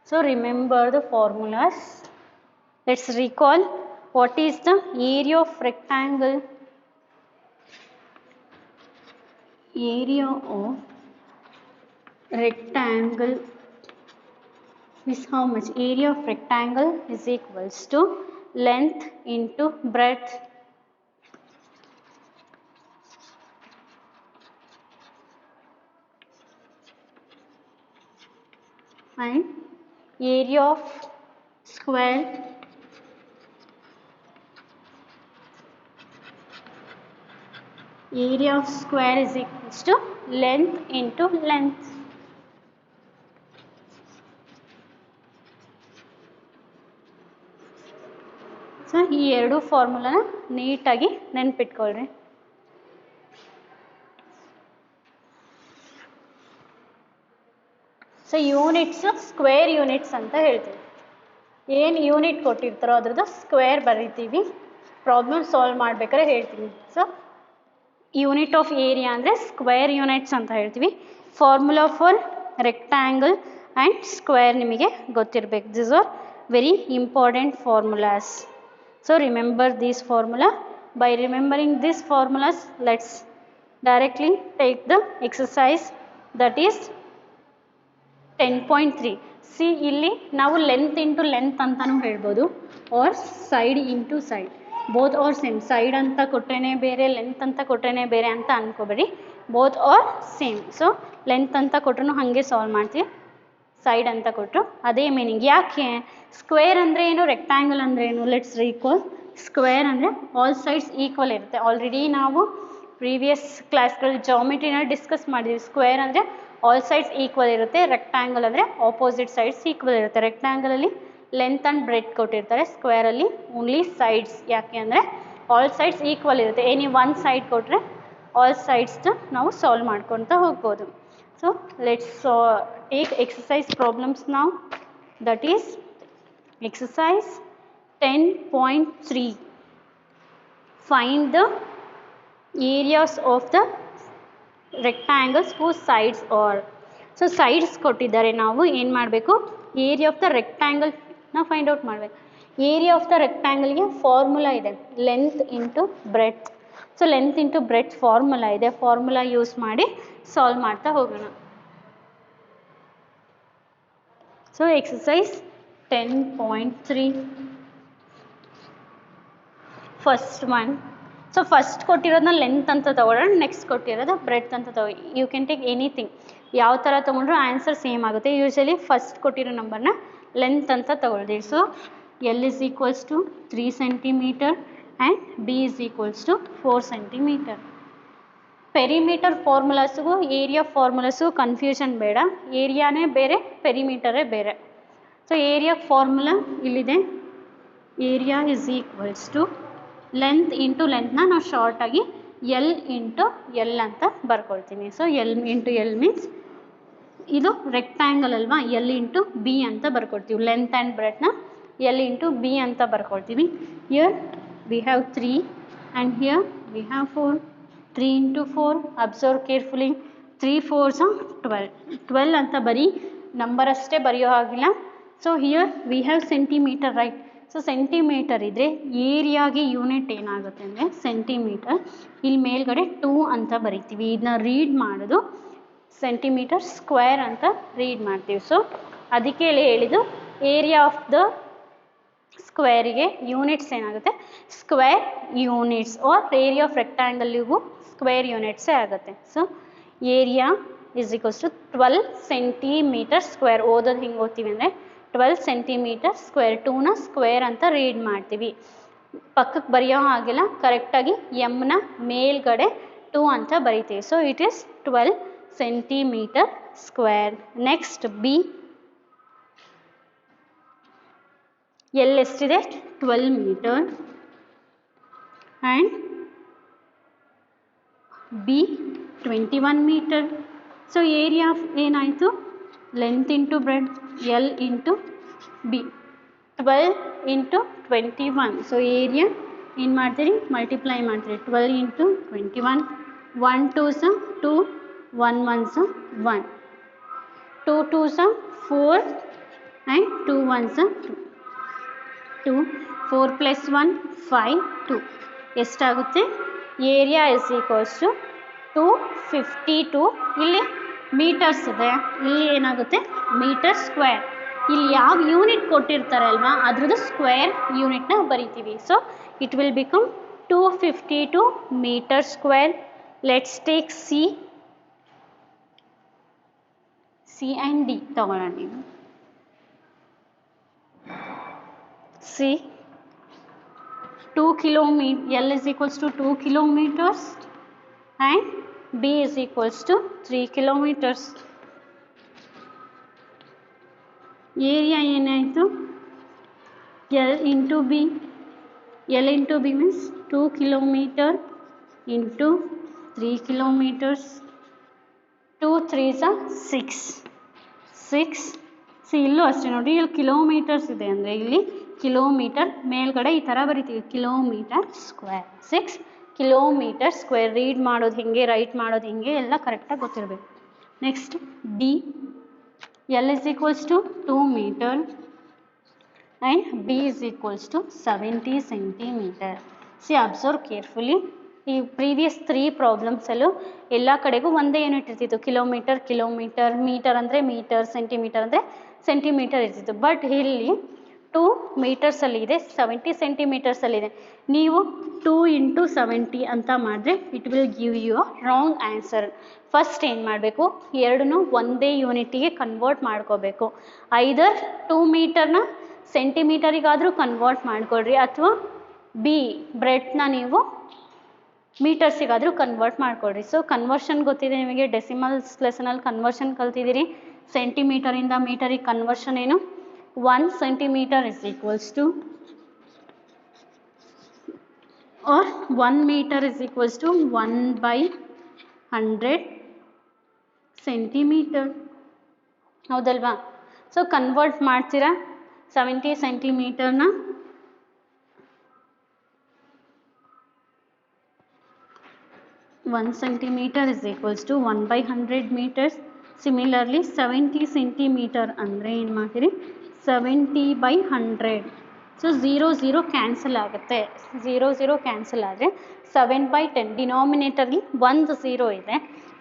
So remember the formulas. Let's recall what is the area of rectangle. Area of rectangle is how much? Area of rectangle is equals to length into breadth and area of square is equals to length into length. So ಈ ಎರಡು ಫಾರ್ಮುಲಾನ ನೀಟಾಗಿ ನೆನ್ಪಿಟ್ಕೊಳ್ರಿ. So units square units ಅಂತ ಹೇಳ್ತೀವಿ. ಏನು unit ಕೊಟ್ಟಿರ್ತಾರೋ ಅದ್ರದ್ದು square ಬರಿತೀವಿ. Problem solve ಮಾಡ್ಬೇಕಾದ್ರೆ ಹೇಳ್ತೀನಿ. ಸೊ ಯೂನಿಟ್ ಆಫ್ ಏರಿಯಾ ಅಂದರೆ ಸ್ಕ್ವೇರ್ ಯೂನಿಟ್ಸ್ ಅಂತ ಹೇಳ್ತೀವಿ. Formula for rectangle and square ನಿಮಗೆ ಗೊತ್ತಿರಬೇಕು. This are very important formulas. So remember these formula. By remembering these formulas, let's directly take the exercise that is 10.3. See ಇಲ್ಲಿ ನಾವು length into length ಅಂತಲೂ ಹೇಳ್ಬೋದು, or side into side, both are same. Side ಅಂತ ಕೊಟ್ರೇನೆ ಬೇರೆ, length ಅಂತ ಕೊಟ್ರೇನೆ ಬೇರೆ ಅಂತ ಅನ್ಕೋಬೇಡಿ, both are same. So length ಅಂತ ಕೊಟ್ರೂ ಹಾಗೆ ಸಾಲ್ವ್ ಮಾಡ್ತೀವಿ, ಸೈಡ್ ಅಂತ ಕೊಟ್ಟರು ಅದೇ ಮೀನಿಂಗ್. ಯಾಕೆ ಸ್ಕ್ವೇರ್ ಅಂದರೆ ಏನು, ರೆಕ್ಟ್ಯಾಂಗಲ್ ಅಂದರೆ ಏನು? Let's recall. ಸ್ಕ್ವೇರ್ ಅಂದರೆ ಆಲ್ ಸೈಡ್ಸ್ ಈಕ್ವಲ್ ಇರುತ್ತೆ. ಆಲ್ರೆಡಿ ನಾವು ಪ್ರೀವಿಯಸ್ ಕ್ಲಾಸ್ಗಳಲ್ಲಿ ಜಾಮೆಟ್ರಿನಲ್ಲಿ ಡಿಸ್ಕಸ್ ಮಾಡಿದ್ವಿ. ಸ್ಕ್ವೇರ್ ಅಂದರೆ ಆಲ್ ಸೈಡ್ಸ್ ಈಕ್ವಲ್ ಇರುತ್ತೆ, ರೆಕ್ಟ್ಯಾಂಗಲ್ ಅಂದರೆ ಆಪೋಸಿಟ್ ಸೈಡ್ಸ್ ಈಕ್ವಲ್ ಇರುತ್ತೆ. ರೆಕ್ಟ್ಯಾಂಗಲಲ್ಲಿ ಲೆಂತ್ ಆ್ಯಂಡ್ ಬ್ರೆಡ್ ಕೊಟ್ಟಿರ್ತಾರೆ, ಸ್ಕ್ವೇರಲ್ಲಿ ಓನ್ಲಿ ಸೈಡ್ಸ್. ಯಾಕೆ ಅಂದರೆ ಆಲ್ ಸೈಡ್ಸ್ ಈಕ್ವಲ್ ಇರುತ್ತೆ. ಎನಿ ಒನ್ ಸೈಡ್ ಕೊಟ್ಟರೆ ಆಲ್ ಸೈಡ್ಸ್ದು ನಾವು ಸಾಲ್ವ್ ಮಾಡ್ಕೊತ ಹೋಗ್ಬೋದು. So let's take exercise problems ನಾವು. That is exercise 10.3. Find the areas of the rectangles whose sides are. So sides ಕೊಟ್ಟಿದ್ದಾರೆ, ನಾವು ಏನು ಮಾಡಬೇಕು, ಏರಿಯಾ ಆಫ್ ದ ರೆಕ್ಟ್ಯಾಂಗಲ್ನ ಫೈಂಡ್ ಔಟ್ ಮಾಡಬೇಕು. ಏರಿಯಾ ಆಫ್ ದ ರೆಕ್ಟ್ಯಾಂಗಲ್ಗೆ ಫಾರ್ಮುಲಾ ಇದೆ, length into breadth. So length into breadth formula ಇದೆ, formula use ಮಾಡಿ ಸಾಲ್ವ್ ಮಾಡ್ತಾ ಹೋಗೋಣ. So exercise 10.3 first one. So first ಕೊಟ್ಟಿರೋದನ್ನ ಲೆಂತ್ ಅಂತ ತೊಗೊಳ್ಳೋಣ, ನೆಕ್ಸ್ಟ್ ಕೊಟ್ಟಿರೋದು ಬ್ರೆಡ್ತ್ ಅಂತ ತೊಗೊಳ್ಳಿ. ಯು ಕ್ಯಾನ್ ಟೇಕ್ ಎನಿಥಿಂಗ್, ಯಾವ ಥರ ತೊಗೊಂಡ್ರೂ ಆನ್ಸರ್ ಸೇಮ್ ಆಗುತ್ತೆ. ಯೂಶಲಿ ಫಸ್ಟ್ ಕೊಟ್ಟಿರೋ ನಂಬರ್ನ ಲೆಂತ್ ಅಂತ ತೊಗೊಳ್ತೀವಿ. So L is equals to 3 centimeter and B is equals to 4 centimeter. Perimeter ಫಾರ್ಮುಲಾಸ್ಗೂ ಏರಿಯಾ ಫಾರ್ಮುಲಾಸ್ಗೂ ಕನ್ಫ್ಯೂಷನ್ ಬೇಡ, ಏರಿಯಾನೇ ಬೇರೆ, ಪೆರಿಮೀಟರೇ ಬೇರೆ. ಸೊ ಏರಿಯಾ ಫಾರ್ಮುಲಾ ಇಲ್ಲಿದೆ, area is equals to length into ಲೆಂತ್ನ ನಾವು ಶಾರ್ಟಾಗಿ ಎಲ್ ಇಂಟು ಎಲ್ ಅಂತ ಬರ್ಕೊಳ್ತೀನಿ. So L into L means ಇದು ರೆಕ್ಟ್ಯಾಂಗಲ್ ಅಲ್ವಾ, ಎಲ್ ಇಂಟು ಬಿ ಅಂತ ಬರ್ಕೊಳ್ತೀವಿ. ಲೆಂತ್ ಆ್ಯಂಡ್ ಬ್ರೆಡ್ನ ಎಲ್ ಇಂಟು ಬಿ ಅಂತ ಬರ್ಕೊಳ್ತೀವಿ. Here we have 3 and here we have 4. 3 into 4, observe carefully, 3 4s 12. 12 ಅಂತ ಬರೀ ನಂಬರ್ ಅಷ್ಟೇ ಬರೆಯೋ ಹಾಗಿಲ್ಲ. So here we have centimetre, right. So centimetre ಇದ್ದರೆ ಏರಿಯಾಗೆ ಯೂನಿಟ್ ಏನಾಗುತ್ತೆ ಅಂದರೆ ಸೆಂಟಿಮೀಟರ್. ಇಲ್ಲಿ ಮೇಲ್ಗಡೆ 2 ಅಂತ ಬರಿತೀವಿ. ಇದನ್ನ ರೀಡ್ ಮಾಡೋದು ಸೆಂಟಿಮೀಟರ್ ಸ್ಕ್ವೇರ್ ಅಂತ ರೀಡ್ ಮಾಡ್ತೀವಿ. ಸೊ ಅದಕ್ಕೆ ಹೇಳಿದ್ದು ಏರಿಯಾ ಆಫ್ ದ ಸ್ಕ್ವೇರಿಗೆ ಯೂನಿಟ್ಸ್ ಏನಾಗುತ್ತೆ, square units. Or area of ರೆಕ್ಟ್ಯಾಂಗಲ್ಗೂ ಸ್ಕ್ವೇರ್ ಯೂನಿಟ್ಸೇ ಆಗುತ್ತೆ. So area is equals to 12 centimeter square. ಓದೋದು ಹಿಂಗೆ ಓದ್ತೀವಿ ಅಂದರೆ 12 ಸೆಂಟಿಮೀಟರ್ ಸ್ಕ್ವೇರ್. 2ನ ಸ್ಕ್ವೇರ್ ಅಂತ ರೀಡ್ ಮಾಡ್ತೀವಿ, ಪಕ್ಕಕ್ಕೆ ಬರೆಯೋ ಹಾಗೆಲ್ಲ ಕರೆಕ್ಟಾಗಿ ಎಮ್ನ ಮೇಲ್ಗಡೆ 2 ಅಂತ ಬರಿತೀವಿ. So it is 12 centimeter square. Next B, L ಎಷ್ಟಿದೆ, 12 meter and B 21 meter. So area ಏನಾಯಿತು, length into breadth L into B, 12 into 21. So area ಏನು ಮಾಡ್ತೀರಿ, ಮಲ್ಟಿಪ್ಲೈ ಮಾಡ್ತೀರಿ, 12 into 21. 1 2s 2, 1 1s 1, 2 2s 4 and 2 1s 2. 2 4 + 1 5 2. ಎಷ್ಟಾಗುತ್ತೆ, ಏರಿಯಾ ಇಸ್ ಈಕ್ವಲ್ಸ್ ಟು 252. ಇಲ್ಲಿ metres ಇದೆ, ಇಲ್ಲಿ ಏನಾಗುತ್ತೆ ಮೀಟರ್ ಸ್ಕ್ವೇರ್. ಇಲ್ಲಿ ಯಾವ ಯೂನಿಟ್ ಕೊಟ್ಟಿರ್ತಾರೆ ಅಲ್ವಾ ಅದ್ರದ್ದು ಸ್ಕ್ವೇರ್ ಯೂನಿಟ್ನ ಬರಿತೀವಿ. So it will become 252 meter square. Let's take C and D ತಗೊಳ್ಳೋಣ. ನೀವು C 2 kilometers, L is equals to 2 kilometers and B is equals to 3 kilometers. Area ಏನಾಯಿತು, L into B. L into B means 2 kilometer into 3 kilometers. 2 3s are 6. 6 C ಇಲ್ಲೂ ಅಷ್ಟೇ ನೋಡಿ, ಇಲ್ಲಿ kilometres ಇದೆ ಅಂದರೆ ಇಲ್ಲಿ ಕಿಲೋಮೀಟರ್ ಮೇಲ್ಗಡೆ ಈ ಥರ ಬರಿತೀವಿ kilometer square. 6 kilometer square. Read ಮಾಡೋದು ಹೆಂಗೆ, ರೈಟ್ ಮಾಡೋದು ಹೆಂಗೆ ಎಲ್ಲ ಕರೆಕ್ಟಾಗಿ ಗೊತ್ತಿರಬೇಕು. Next D, L is equals to 2 meter and B is equals to 70 centimeter. See, observe carefully. ಈ ಪ್ರೀವಿಯಸ್ 3 ಪ್ರಾಬ್ಲಮ್ಸಲ್ಲೂ ಎಲ್ಲ ಕಡೆಗೂ ಒಂದೇ ಯೂನಿಟ್ ಇರ್ತಿತ್ತು, ಕಿಲೋಮೀಟರ್ ಕಿಲೋಮೀಟರ್, ಮೀಟರ್ ಅಂದರೆ ಮೀಟರ್, ಸೆಂಟಿಮೀಟರ್ ಅಂದರೆ ಸೆಂಟಿಮೀಟರ್ ಇರ್ತಿತ್ತು. ಬಟ್ ಇಲ್ಲಿ 2 ಮೀಟರ್ಸಲ್ಲಿ ಇದೆ, 70 ಸೆಂಟಿಮೀಟರ್ಸಲ್ಲಿದೆ. ನೀವು 2 × 70 ಅಂತ ಮಾಡಿದ್ರೆ it will give you a wrong answer. First ಏನು ಮಾಡಬೇಕು, ಎರಡನ್ನೂ ಒಂದೇ ಯೂನಿಟಿಗೆ ಕನ್ವರ್ಟ್ ಮಾಡ್ಕೋಬೇಕು. ಐದರ್ 2 ಮೀಟರ್ನ ಸೆಂಟಿಮೀಟರಿಗಾದರೂ ಕನ್ವರ್ಟ್ ಮಾಡಿಕೊಡ್ರಿ, ಅಥವಾ ಬಿ ಬ್ರೆಡ್ನ ನೀವು ಮೀಟರ್ಸಿಗಾದರೂ ಕನ್ವರ್ಟ್ ಮಾಡಿಕೊಡ್ರಿ. ಸೊ ಕನ್ವರ್ಷನ್ ಗೊತ್ತಿದೆ ನಿಮಗೆ, ಡೆಸಿಮಲ್ಸ್ ಲೆಸನಲ್ಲಿ ಕನ್ವರ್ಷನ್ ಕಲ್ತಿದ್ದೀರಿ. ಸೆಂಟಿಮೀಟರಿಂದ ಮೀಟರಿಗೆ ಕನ್ವರ್ಷನ್ ಏನು, 1 centimeter is equals to, or 1 meter is equals to 1/100 centimeter. ಹೌದಲ್ವಾ? ಸೊ ಕನ್ವರ್ಟ್ ಮಾಡ್ತೀರಾ 70 ಸೆಂಟಿಮೀಟರ್ನ 1 centimeter is equals to 1/100 meters. Similarly 70 centimeter ಅಂದರೆ ಏನು ಮಾಡ್ತೀರಿ, 70/100. ಸೊ 0 ಕ್ಯಾನ್ಸಲ್ ಆಗುತ್ತೆ. 0 ಕ್ಯಾನ್ಸಲ್ ಆದರೆ 7/10 ಡಿನಾಮಿನೇಟರ್ಲಿ 1 0 ಇದೆ.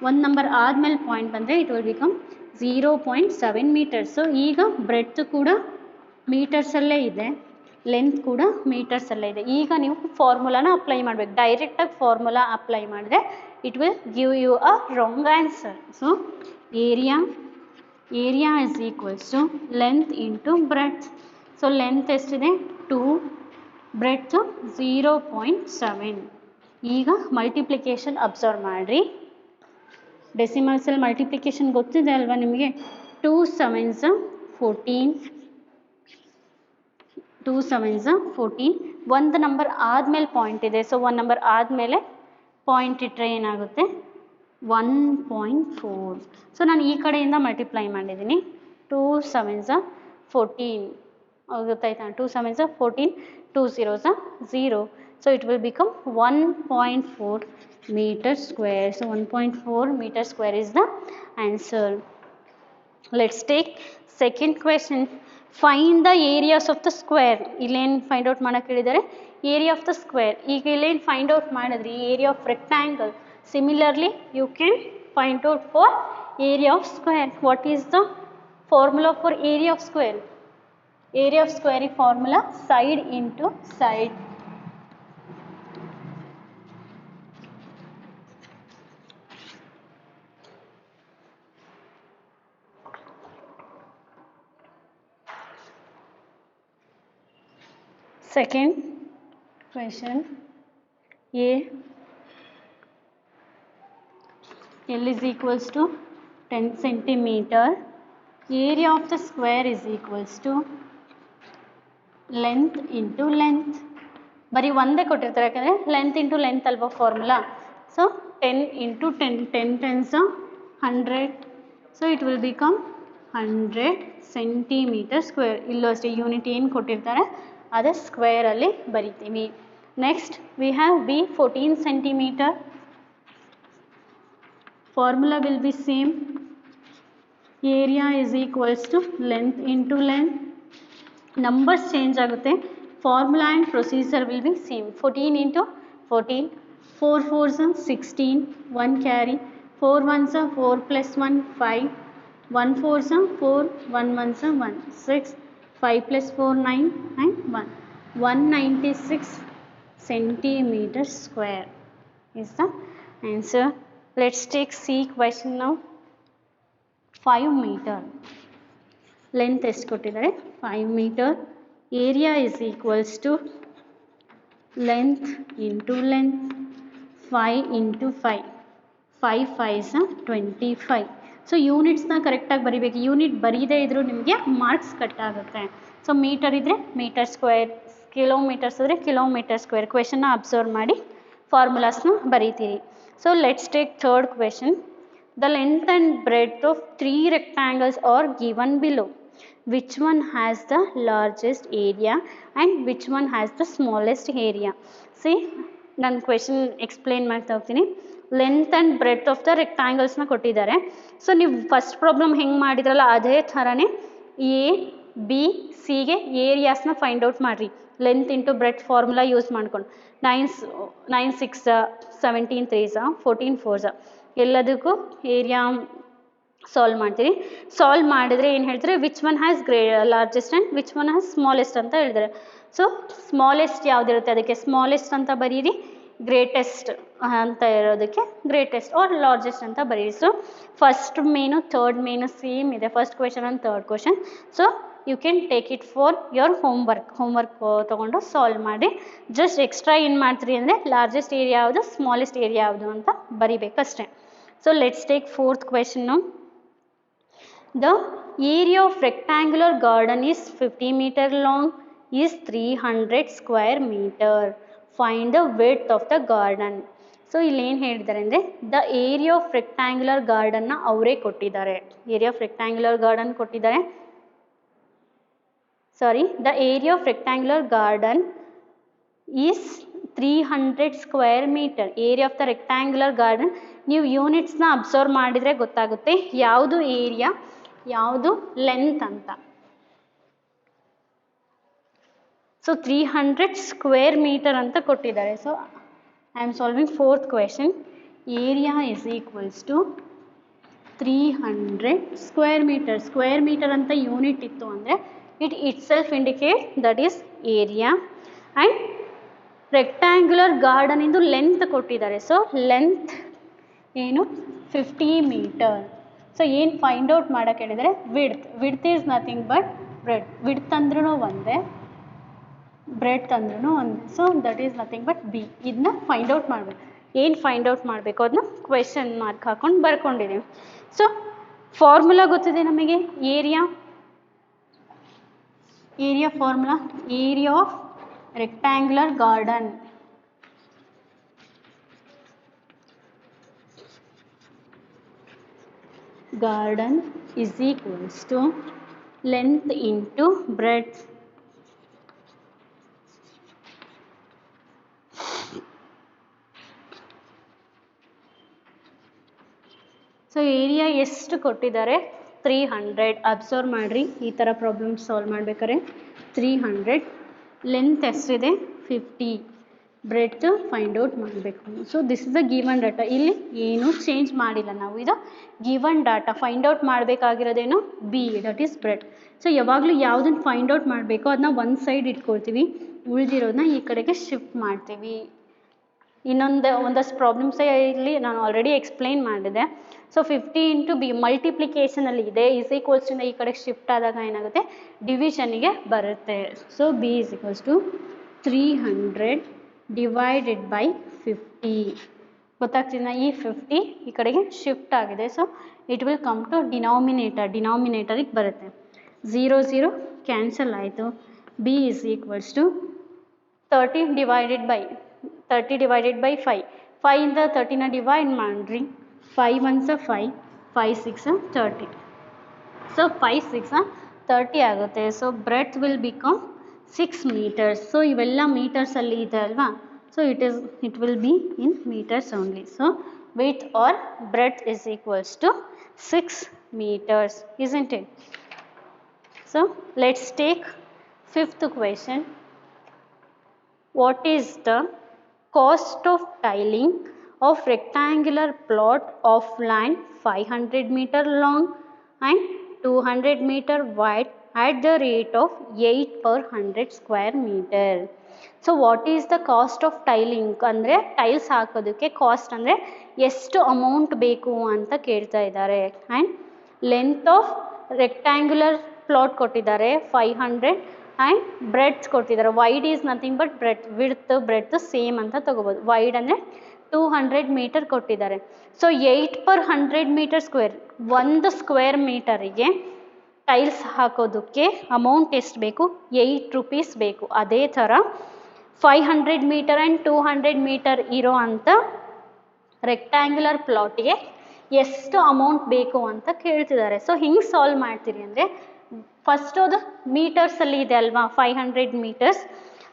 ಒಂದು ನಂಬರ್ ಆದಮೇಲೆ ಪಾಯಿಂಟ್ ಬಂದರೆ it will become 0.7 meters. So ಈಗ ಬ್ರೆಡ್ತ್ ಕೂಡ ಮೀಟರ್ಸಲ್ಲೇ ಇದೆ, ಲೆಂತ್ ಕೂಡ ಮೀಟರ್ಸಲ್ಲೇ ಇದೆ. ಈಗ ನೀವು ಫಾರ್ಮುಲಾನ ಅಪ್ಲೈ ಮಾಡಬೇಕು. ಡೈರೆಕ್ಟಾಗಿ ಫಾರ್ಮುಲಾ ಅಪ್ಲೈ ಮಾಡಿದ್ರೆ it will give you a wrong answer. So area is equals to length into breadth. So length ಎಷ್ಟಿದೆ 2, ಬ್ರೆಡ್ತ್ 0.7. ಈಗ ಮಲ್ಟಿಪ್ಲಿಕೇಶನ್ ಅಬ್ಸರ್ವ್ ಮಾಡಿರಿ. ಡೆಸಿಮಲ್ಸಲ್ಲಿ ಮಲ್ಟಿಪ್ಲಿಕೇಶನ್ ಗೊತ್ತಿದೆ ಅಲ್ವಾ ನಿಮಗೆ. 2 7s 14, 2 7s 14. ಒಂದು ನಂಬರ್ ಆದಮೇಲೆ ಪಾಯಿಂಟ್ ಇದೆ, ಸೊ ಒಂದು ನಂಬರ್ ಆದಮೇಲೆ ಪಾಯಿಂಟ್ ಇಟ್ಟರೆ ಏನಾಗುತ್ತೆ 1.4. ಸೊ ನಾನು ಈ ಕಡೆಯಿಂದ ಮಲ್ಟಿಪ್ಲೈ ಮಾಡಿದ್ದೀನಿ. 2 7s 14 ಗೊತ್ತಾಯ್ತಾ, 2 7s 14, 2 0s 0. So it will become 1.4 meter square. So 1.4 meter square is the answer. Let's take second question. Find the areas of the square. ಇಲ್ಲೇನು ಫೈಂಡ್ ಔಟ್ ಮಾಡೋಕ್ಕೆ ಹೇಳಿದ್ದಾರೆ, ಏರಿಯಾ ಆಫ್ ದ ಸ್ಕ್ವೇರ್. ಈಗ ಇಲ್ಲೇನು find out ಮಾಡಿದ್ರಿ, area of rectangle. Similarly you can find out for area of square. What is the formula for area of square? Area of square formula side into side. Second question, L is equals to 10 centimeter. Area of the square is equals to length into length. ಬರೀ ಒಂದೇ ಕೊಟ್ಟಿರ್ತಾರೆ, ಯಾಕಂದರೆ length into length ಅಲ್ವಾ formula. So 10 into 10, 10 10s 100. So it will become 100 centimeter square. ಇಲ್ಲೂ ಅಷ್ಟೇ unit ಏನು ಕೊಟ್ಟಿರ್ತಾರೆ ಅದೇ ಸ್ಕ್ವೇರಲ್ಲಿ ಬರಿತೀವಿ. Next we have B 14 centimeter. Formula will be same. Area is equals to length into length. Numbers change ಆಗುತ್ತೆ. Formula and procedure will be same. 14 into 14. 4 4s 16. 1 carry. 4 1s 4 plus 1 5. 1 4s 4. 1 1s 1 6. 5 plus 4 9 and 1. 196 centimeter square is the answer. Let's take C question now. 5 meter. Length ಎಷ್ಟು ಕೊಟ್ಟಿದ್ದಾರೆ 5 meter. Area is equals to length into length. 5 into 5. 5 5s 25. So ಯೂನಿಟ್ಸ್ನ ಕರೆಕ್ಟಾಗಿ ಬರಿಬೇಕು. Unit ಬರೀದೇ ಇದ್ರೂ ನಿಮಗೆ marks cut ಆಗುತ್ತೆ. So metre ಇದ್ದರೆ metre square, kilometres ಇದ್ದರೆ kilometre square. ಕ್ವೆಶನ್ನ observe ಮಾಡಿ ಫಾರ್ಮುಲಾಸ್ನ ಬರೀತೀರಿ. So let's take third question. The length and breadth of 3 rectangles are given below. Which one has the largest area and which one has the smallest area? See, ನಾನು question explain ಮಾಡ್ತಾ ಹೋಗ್ತೀನಿ. Length and breadth of the ರೆಕ್ಟ್ಯಾಂಗಲ್ಸ್ನ ಕೊಟ್ಟಿದ್ದಾರೆ. So ನೀವು first problem ಹೆಂಗೆ ಮಾಡಿದ್ರಲ್ಲ ಅದೇ ಥರನೇ ಎ ಬಿ ಸಿಗೆ ಏರಿಯಾಸ್ನ ಫೈಂಡ್ ಔಟ್ ಮಾಡಿರಿ. Length into bread formula use ಮಾಡ್ಕೊಂಡು 9 6 17 3 14 4 ಎಲ್ಲದಕ್ಕೂ ಏರಿಯಾ ಸಾಲ್ವ್ ಮಾಡ್ತೀರಿ. ಸಾಲ್ವ್ ಮಾಡಿದರೆ ಏನು ಹೇಳ್ತಾರೆ, which one has largest and which one has smallest ಅಂತ ಹೇಳಿದ್ದಾರೆ. ಸೊ ಸ್ಮಾಲೆಸ್ಟ್ ಯಾವುದಿರುತ್ತೆ ಅದಕ್ಕೆ ಸ್ಮಾಲೆಸ್ಟ್ ಅಂತ ಬರೀರಿ, ಗ್ರೇಟೆಸ್ಟ್ ಅಂತ ಇರೋದಕ್ಕೆ ಗ್ರೇಟೆಸ್ಟ್ ಆರ್ ಲಾರ್ಜೆಸ್ಟ್ ಅಂತ ಬರೀರಿ. ಸೊ ಫಸ್ಟ್ ಮೇನು ಥರ್ಡ್ ಮೇನು ಸೇಮ್ ಇದೆ, first question and third question. So you can take it for your homework ತೊಗೊಂಡು ಸಾಲ್ವ್ ಮಾಡಿ. ಜಸ್ಟ್ ಎಕ್ಸ್ಟ್ರಾ ಏನು ಮಾಡ್ತೀರಿ ಅಂದರೆ ಲಾರ್ಜೆಸ್ಟ್ ಏರಿಯಾ ಯಾವುದು ಸ್ಮಾಲೆಸ್ಟ್ ಏರಿಯಾ ಯಾವುದು ಅಂತ ಬರಿಬೇಕಷ್ಟೇ. So let's take fourth question. The area of rectangular garden is 50 meter long, is 300 square meter. Find the width of the garden. So ಇಲ್ಲಿ ಏನು ಹೇಳಿದ್ದಾರೆ ಅಂದರೆ ದ ಏರಿಯಾ ಆಫ್ ರೆಕ್ಟ್ಯಾಂಗ್ಯುಲರ್ ಗಾರ್ಡನ್ನ ಅವರೇ ಕೊಟ್ಟಿದ್ದಾರೆ. ಏರಿಯಾ ಆಫ್ ರೆಕ್ಟ್ಯಾಂಗ್ಯುಲರ್ ಗಾರ್ಡನ್ ಕೊಟ್ಟಿದ್ದಾರೆ. The area of rectangular garden is 300 square metre. Area of the rectangular garden ನೀವು ಯೂನಿಟ್ಸ್ನ ಅಬ್ಸರ್ವ್ ಮಾಡಿದರೆ ಗೊತ್ತಾಗುತ್ತೆ ಯಾವುದು ಏರಿಯಾ ಯಾವುದು ಲೆಂತ್ ಅಂತ. ಸೊ 300 ಸ್ಕ್ವೇರ್ ಮೀಟರ್ ಅಂತ ಕೊಟ್ಟಿದ್ದಾರೆ. So I am solving fourth question. Area is equals to 300 square metre. Square metre ಅಂತ ಯೂನಿಟ್ ಇತ್ತು ಅಂದರೆ itself indicate that is area. And rectangular ಗಾರ್ಡನಿಂದು ಲೆಂತ್ ಕೊಟ್ಟಿದ್ದಾರೆ. ಸೊ ಲೆಂತ್ ಏನು 50 ಮೀಟರ್. ಸೊ ಏನು find out ಮಾಡೋಕ್ಕೆ ಹೇಳಿದರೆ width is nothing but breadth. Width ಅಂದ್ರೂ ಒಂದೇ, ಬ್ರೆಡ್ ಅಂದ್ರೂ ಒಂದೇ. So that is nothing but B. ಇದನ್ನ ಫೈಂಡ್ ಔಟ್ ಮಾಡಬೇಕು. ಏನು ಫೈಂಡ್ ಔಟ್ ಮಾಡಬೇಕು ಅದನ್ನ ಕ್ವೆಶನ್ ಮಾರ್ಕ್ ಹಾಕ್ಕೊಂಡು ಬರ್ಕೊಂಡಿದ್ದೀವಿ. ಸೊ ಫಾರ್ಮುಲಾ ಗೊತ್ತಿದೆ ನಮಗೆ. Area formula area of rectangular garden is equals to length into breadth. So area ಎಷ್ಟು ಕೊಟ್ಟಿದ್ದಾರೆ 300. ಅಬ್ಸರ್ವ್ ಮಾಡಿರಿ, ಈ ಥರ ಪ್ರಾಬ್ಲಮ್ ಸಾಲ್ವ್ ಮಾಡ್ಬೇಕಾದ್ರೆ 300. ಲೆಂತ್ ಎಷ್ಟಿದೆ 50. ಬ್ರೆಡ್ತ್ ಫೈಂಡ್ ಔಟ್ ಮಾಡಬೇಕು. So this is the given data. ಇಲ್ಲಿ ಏನೂ ಚೇಂಜ್ ಮಾಡಿಲ್ಲ ನಾವು, ಇದು ಗಿವನ್ ಡಾಟಾ. ಫೈಂಡ್ ಔಟ್ ಮಾಡಬೇಕಾಗಿರೋದೇನು B, that is breadth. So ಯಾವಾಗಲೂ ಯಾವುದನ್ನು ಫೈಂಡ್ ಔಟ್ ಮಾಡಬೇಕೋ ಅದನ್ನ ಒಂದು ಸೈಡ್ ಇಟ್ಕೊಳ್ತೀವಿ, ಉಳಿದಿರೋದನ್ನ ಈ ಕಡೆಗೆ ಶಿಫ್ಟ್ ಮಾಡ್ತೀವಿ. ಒಂದಷ್ಟು ಪ್ರಾಬ್ಲಮ್ಸೇ ಇಲ್ಲಿ ನಾನು ಆಲ್ರೆಡಿ ಎಕ್ಸ್ಪ್ಲೈನ್ ಮಾಡಿದೆ. ಸೊ 50 ಇಂಟು ಬಿ ಮಲ್ಟಿಪ್ಲಿಕೇಶನಲ್ಲಿ ಇದೆ, ಈಸ್ ಈಕ್ವಲ್ಸ್ ಟು ಈ ಕಡೆ ಶಿಫ್ಟ್ ಆದಾಗ ಏನಾಗುತ್ತೆ ಡಿವಿಷನ್ಗೆ ಬರುತ್ತೆ. So B is equals to 300 divided by 50. ಗೊತ್ತಾಗ್ತಿದೆ ಈ 50 ಈ ಕಡೆಗೆ ಶಿಫ್ಟ್ ಆಗಿದೆ. So it will come to ಡಿನಾಮಿನೇಟರಿಗೆ ಬರುತ್ತೆ. 0 0 ಕ್ಯಾನ್ಸಲ್ ಆಯಿತು. B is equals to 30 divided by 5. 5 ಇಂದ 30ನ ಡಿವೈಡ್ ಮಾಡಿರಿ. 5 1s 5, 5 6 30. ಸೊ 5 6 30 ಆಗುತ್ತೆ. So breadth will become 6 meters. So ಇವೆಲ್ಲ ಮೀಟರ್ಸಲ್ಲಿ ಇದೆ ಅಲ್ವಾ. So it will be in metres only. So width or breadth is equals to 6 meters, isn't it? So let's take fifth question. What is the cost of tiling of rectangular plot of land 500 meter long and 200 meter wide at the rate of 8 per 100 square meter? So what is the cost of tiling ಅಂದರೆ tiles ಹಾಕೋದಕ್ಕೆ cost ಅಂದರೆ ಎಷ್ಟು amount ಬೇಕು ಅಂತ ಕೇಳ್ತಾ ಇದ್ದಾರೆ. And length of rectangular plot ಕೊಟ್ಟಿದ್ದಾರೆ 500 and breadth ಕೊಟ್ಟಿದ್ದಾರೆ. Wide is nothing but breadth same ಅಂತ ತೊಗೋಬೋದು. ವೈಡ್ ಅಂದರೆ 200 ಮೀಟರ್ ಕೊಟ್ಟಿದ್ದಾರೆ. So 8 per 100 meter square, 1 square ಮೀಟರಿಗೆ ಟೈಲ್ಸ್ ಹಾಕೋದಕ್ಕೆ ಅಮೌಂಟ್ ಎಷ್ಟು ಬೇಕು 8 rupees ಬೇಕು. ಅದೇ ಥರ 500 meter ಆ್ಯಂಡ್ 200 meter ಇರೋ ಅಂಥ ರೆಕ್ಟ್ಯಾಂಗ್ಯುಲರ್ ಪ್ಲಾಟಿಗೆ ಎಷ್ಟು ಅಮೌಂಟ್ ಬೇಕು ಅಂತ ಕೇಳ್ತಿದ್ದಾರೆ. ಸೊ ಹಿಂಗೆ ಸಾಲ್ವ್ ಮಾಡ್ತೀರಿ ಅಂದರೆ ಫಸ್ಟ್ ಅದು ಮೀಟರ್ಸಲ್ಲಿ ಇದೆ ಅಲ್ವಾ, 500 ಮೀಟರ್ಸ್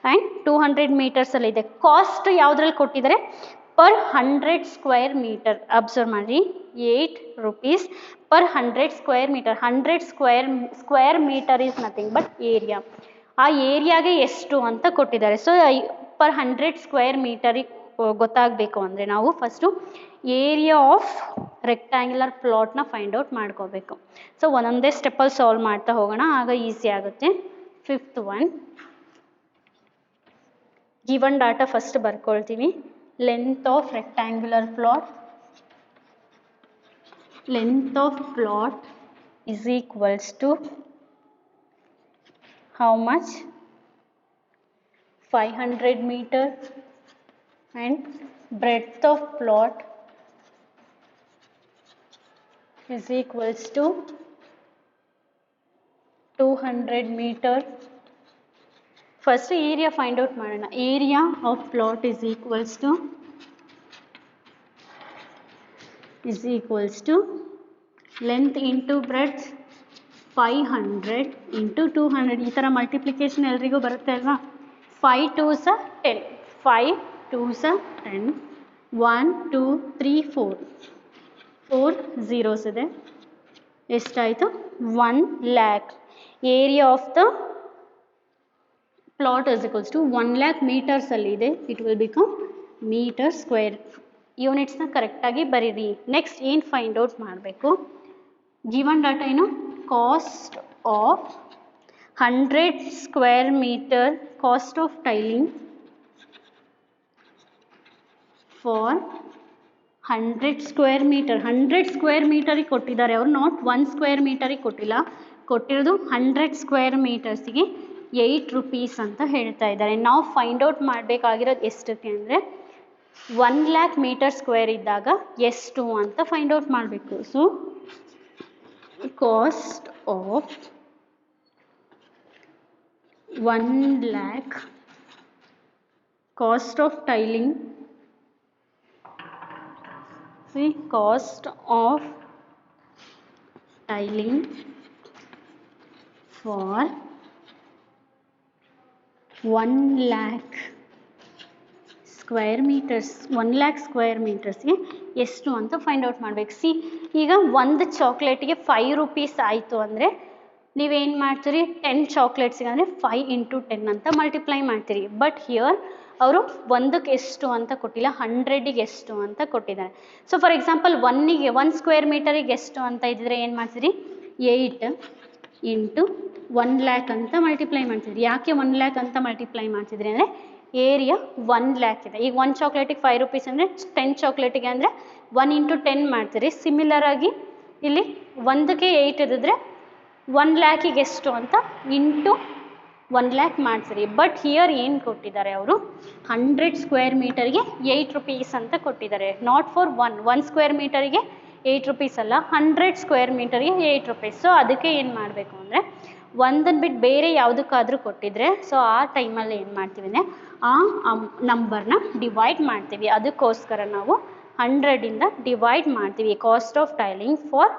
ಆ್ಯಂಡ್ 200 ಮೀಟರ್ಸಲ್ಲಿ ಇದೆ. ಕಾಸ್ಟ್ ಯಾವುದ್ರಲ್ಲಿ ಕೊಟ್ಟಿದ್ದಾರೆ, ಪರ್ 100 ಸ್ಕ್ವೇರ್ ಮೀಟರ್. ಅಬ್ಸರ್ವ್ ಮಾಡಿ, 8 rupees per 100 square metre. 100 square metre is nothing but area. ಆ ಏರಿಯಾಗೆ ಎಷ್ಟು ಅಂತ ಕೊಟ್ಟಿದ್ದಾರೆ. ಸೊ ಪರ್ 100 ಸ್ಕ್ವೇರ್ ಮೀಟರಿಗೆ ಗೊತ್ತಾಗಬೇಕು ಅಂದರೆ ನಾವು ಫಸ್ಟು ಏರಿಯಾ ಆಫ್ ರೆಕ್ಟ್ಯಾಂಗ್ಯುಲರ್ ಪ್ಲಾಟ್ನ ಫೈಂಡ್ ಔಟ್ ಮಾಡ್ಕೋಬೇಕು. ಸೊ ಒಂದೊಂದೇ ಸ್ಟೆಪ್ಪಲ್ಲಿ ಸಾಲ್ವ್ ಮಾಡ್ತಾ ಹೋಗೋಣ, ಆಗ ಈಸಿ ಆಗುತ್ತೆ. Fifth one, given data first ಬರ್ಕೊಳ್ತೀವಿ. Length of rectangular plot, length of plot is equals to how much, 500 meter, and breadth of plot is equals to 200 meter. First area find out ಮಾಡೋಣ. Area of plot is equals to length into breadth 500 into 200. ಈ ಥರ multiplication ಎಲ್ರಿಗೂ ಬರುತ್ತೆ ಅಲ್ವಾ. 5 2s 10, 5 2s 10, 1 2 3 4 zeros ಇದೆ. ಎಷ್ಟಾಯಿತು, 1 lakh. Area of the plot is equals to 1 lakh ಮೀಟರ್ಸಲ್ಲಿ ಇದೆ. It will become meter square. ಯೂನಿಟ್ಸ್ನ ಕರೆಕ್ಟಾಗಿ ಬರೀರಿ. ನೆಕ್ಸ್ಟ್ ಏನು ಫೈಂಡ್ ಔಟ್ ಮಾಡಬೇಕು, ಗಿವನ್ ಡಾಟಾ ಏನು, cost of 100 square meter, cost of tiling for 100 square metre. 100 square ಮೀಟರಿಗೆ ಕೊಟ್ಟಿದ್ದಾರೆ ಅವರು, ನಾಟ್ 1 ಸ್ಕ್ವೇರ್ ಮೀಟರಿಗೆ ಕೊಟ್ಟಿಲ್ಲ, ಕೊಟ್ಟಿರೋದು 100 ಸ್ಕ್ವೇರ್ ಮೀಟರ್ಸಿಗೆ 8 rupees ಅಂತ ಹೇಳ್ತಾ ಇದ್ದಾರೆ. ನಾವು ಫೈಂಡ್ ಔಟ್ ಮಾಡಬೇಕಾಗಿರೋದು ಎಷ್ಟಕ್ಕೆ ಅಂದರೆ 1 lakh ಮೀಟರ್ ಸ್ಕ್ವೇರ್ ಇದ್ದಾಗ ಎಷ್ಟು ಅಂತ ಫೈಂಡ್ ಔಟ್ ಮಾಡಬೇಕು. So cost of 1 lakh, cost of tiling, cost of tiling for 1 lakh square meters. 1 lakh square ಮೀಟರ್ಸ್ಗೆ ಎಷ್ಟು ಅಂತ ಫೈಂಡ್ ಔಟ್ ಮಾಡಬೇಕು. ಈಗ ಒಂದು ಚಾಕ್ಲೇಟಿಗೆ 5 rupees ಆಯಿತು ಅಂದರೆ ನೀವೇನು ಮಾಡ್ತೀರಿ, 10 ಚಾಕ್ಲೇಟ್ಸಿಗೆ ಅಂದರೆ 5 into 10 ಅಂತ ಮಲ್ಟಿಪ್ಲೈ ಮಾಡ್ತೀರಿ. ಬಟ್ ಹಿಯರ್ ಅವರು ಒಂದಕ್ಕೆ ಎಷ್ಟು ಅಂತ ಕೊಟ್ಟಿಲ್ಲ, 100ಗೆ ಎಷ್ಟು ಅಂತ ಕೊಟ್ಟಿದ್ದಾರೆ. ಸೊ ಫಾರ್ ಎಕ್ಸಾಂಪಲ್ 1 ಸ್ಕ್ವೇರ್ ಮೀಟರಿಗೆ ಎಷ್ಟು ಅಂತ ಇದ್ದರೆ ಏನು ಮಾಡ್ತೀರಿ, 8 into 1 lakh ಅಂತ ಮಲ್ಟಿಪ್ಲೈ ಮಾಡ್ತಿದ್ರಿ. ಯಾಕೆ 1 lakh ಅಂತ ಮಲ್ಟಿಪ್ಲೈ ಮಾಡ್ತಿದ್ರಿ ಅಂದರೆ ಏರಿಯಾ 1 lakh ಇದೆ. ಈಗ 1 ಚಾಕ್ಲೇಟಿಗೆ 5 rupees ಅಂದರೆ 10 ಚಾಕ್ಲೇಟಿಗೆ ಅಂದರೆ 1 into 10 ಮಾಡ್ತೀರಿ. ಸಿಮಿಲರ್ ಆಗಿ ಇಲ್ಲಿ 1ಕ್ಕೆ 8 ಇದ್ದಿದ್ರೆ 1 lakhಗೆ ಎಷ್ಟು ಅಂತ ಇಂಟು 1 lakh ಮಾಡ್ತೀರಿ. ಬಟ್ ಹಿಯರ್ ಏನು ಕೊಟ್ಟಿದ್ದಾರೆ ಅವರು, 100 ಸ್ಕ್ವೇರ್ ಮೀಟರ್ಗೆ 8 rupees ಅಂತ ಕೊಟ್ಟಿದ್ದಾರೆ. ನಾಟ್ ಫಾರ್ 1 ಸ್ಕ್ವೇರ್ ಮೀಟರಿಗೆ 8 rupees ಅಲ್ಲ, 100 ಸ್ಕ್ವೇರ್ ಮೀಟರ್ಗೆ 8 rupees. ಸೊ ಅದಕ್ಕೆ ಏನು ಮಾಡಬೇಕು ಅಂದರೆ ಒಂದನ್ನು ಬಿಟ್ಟು ಬೇರೆ ಯಾವುದಕ್ಕಾದರೂ ಕೊಟ್ಟಿದ್ರೆ ಸೊ ಆ ಟೈಮಲ್ಲಿ ಏನು ಮಾಡ್ತೀವಿ ಅಂದರೆ ಆ ನಂಬರ್ನ ಡಿವೈಡ್ ಮಾಡ್ತೀವಿ. ಅದಕ್ಕೋಸ್ಕರ ನಾವು 100ಇಂದ ಡಿವೈಡ್ ಮಾಡ್ತೀವಿ. Cost of tiling for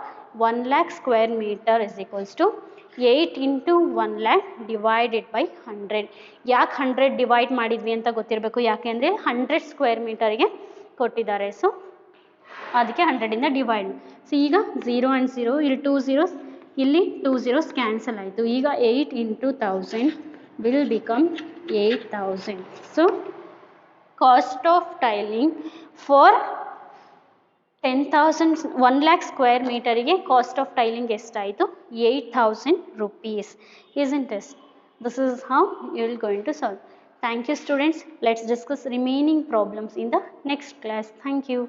1 lakh square metre is equals to 8 into 1 lakh divided by 100. ಯಾಕೆ 100 ಡಿವೈಡ್ ಮಾಡಿದ್ವಿ ಅಂತ ಗೊತ್ತಿರಬೇಕು, ಯಾಕೆ ಅಂದರೆ 100 ಸ್ಕ್ವೇರ್ ಮೀಟರಿಗೆ ಕೊಟ್ಟಿದ್ದಾರೆ. ಸೊ ಅದಕ್ಕೆ 100ಇಂದ ಡಿವೈಡ್. ಸೊ ಈಗ 0 and 0, ಇಲ್ಲಿ 2 zeros, ಇಲ್ಲಿ 2 zeros ಕ್ಯಾನ್ಸಲ್ ಆಯಿತು. ಈಗ 8 into 1000 will become 8000. ಸೊ cost of tiling for 1 lakh square ಮೀಟರಿಗೆ ಕಾಸ್ಟ್ ಆಫ್ ಟೈಲಿಂಗ್ ಎಷ್ಟಾಯಿತು, 8000 rupees. Isn't it? This is how you will going to solve. Thank you students. Let's discuss remaining problems in the next class. Thank you.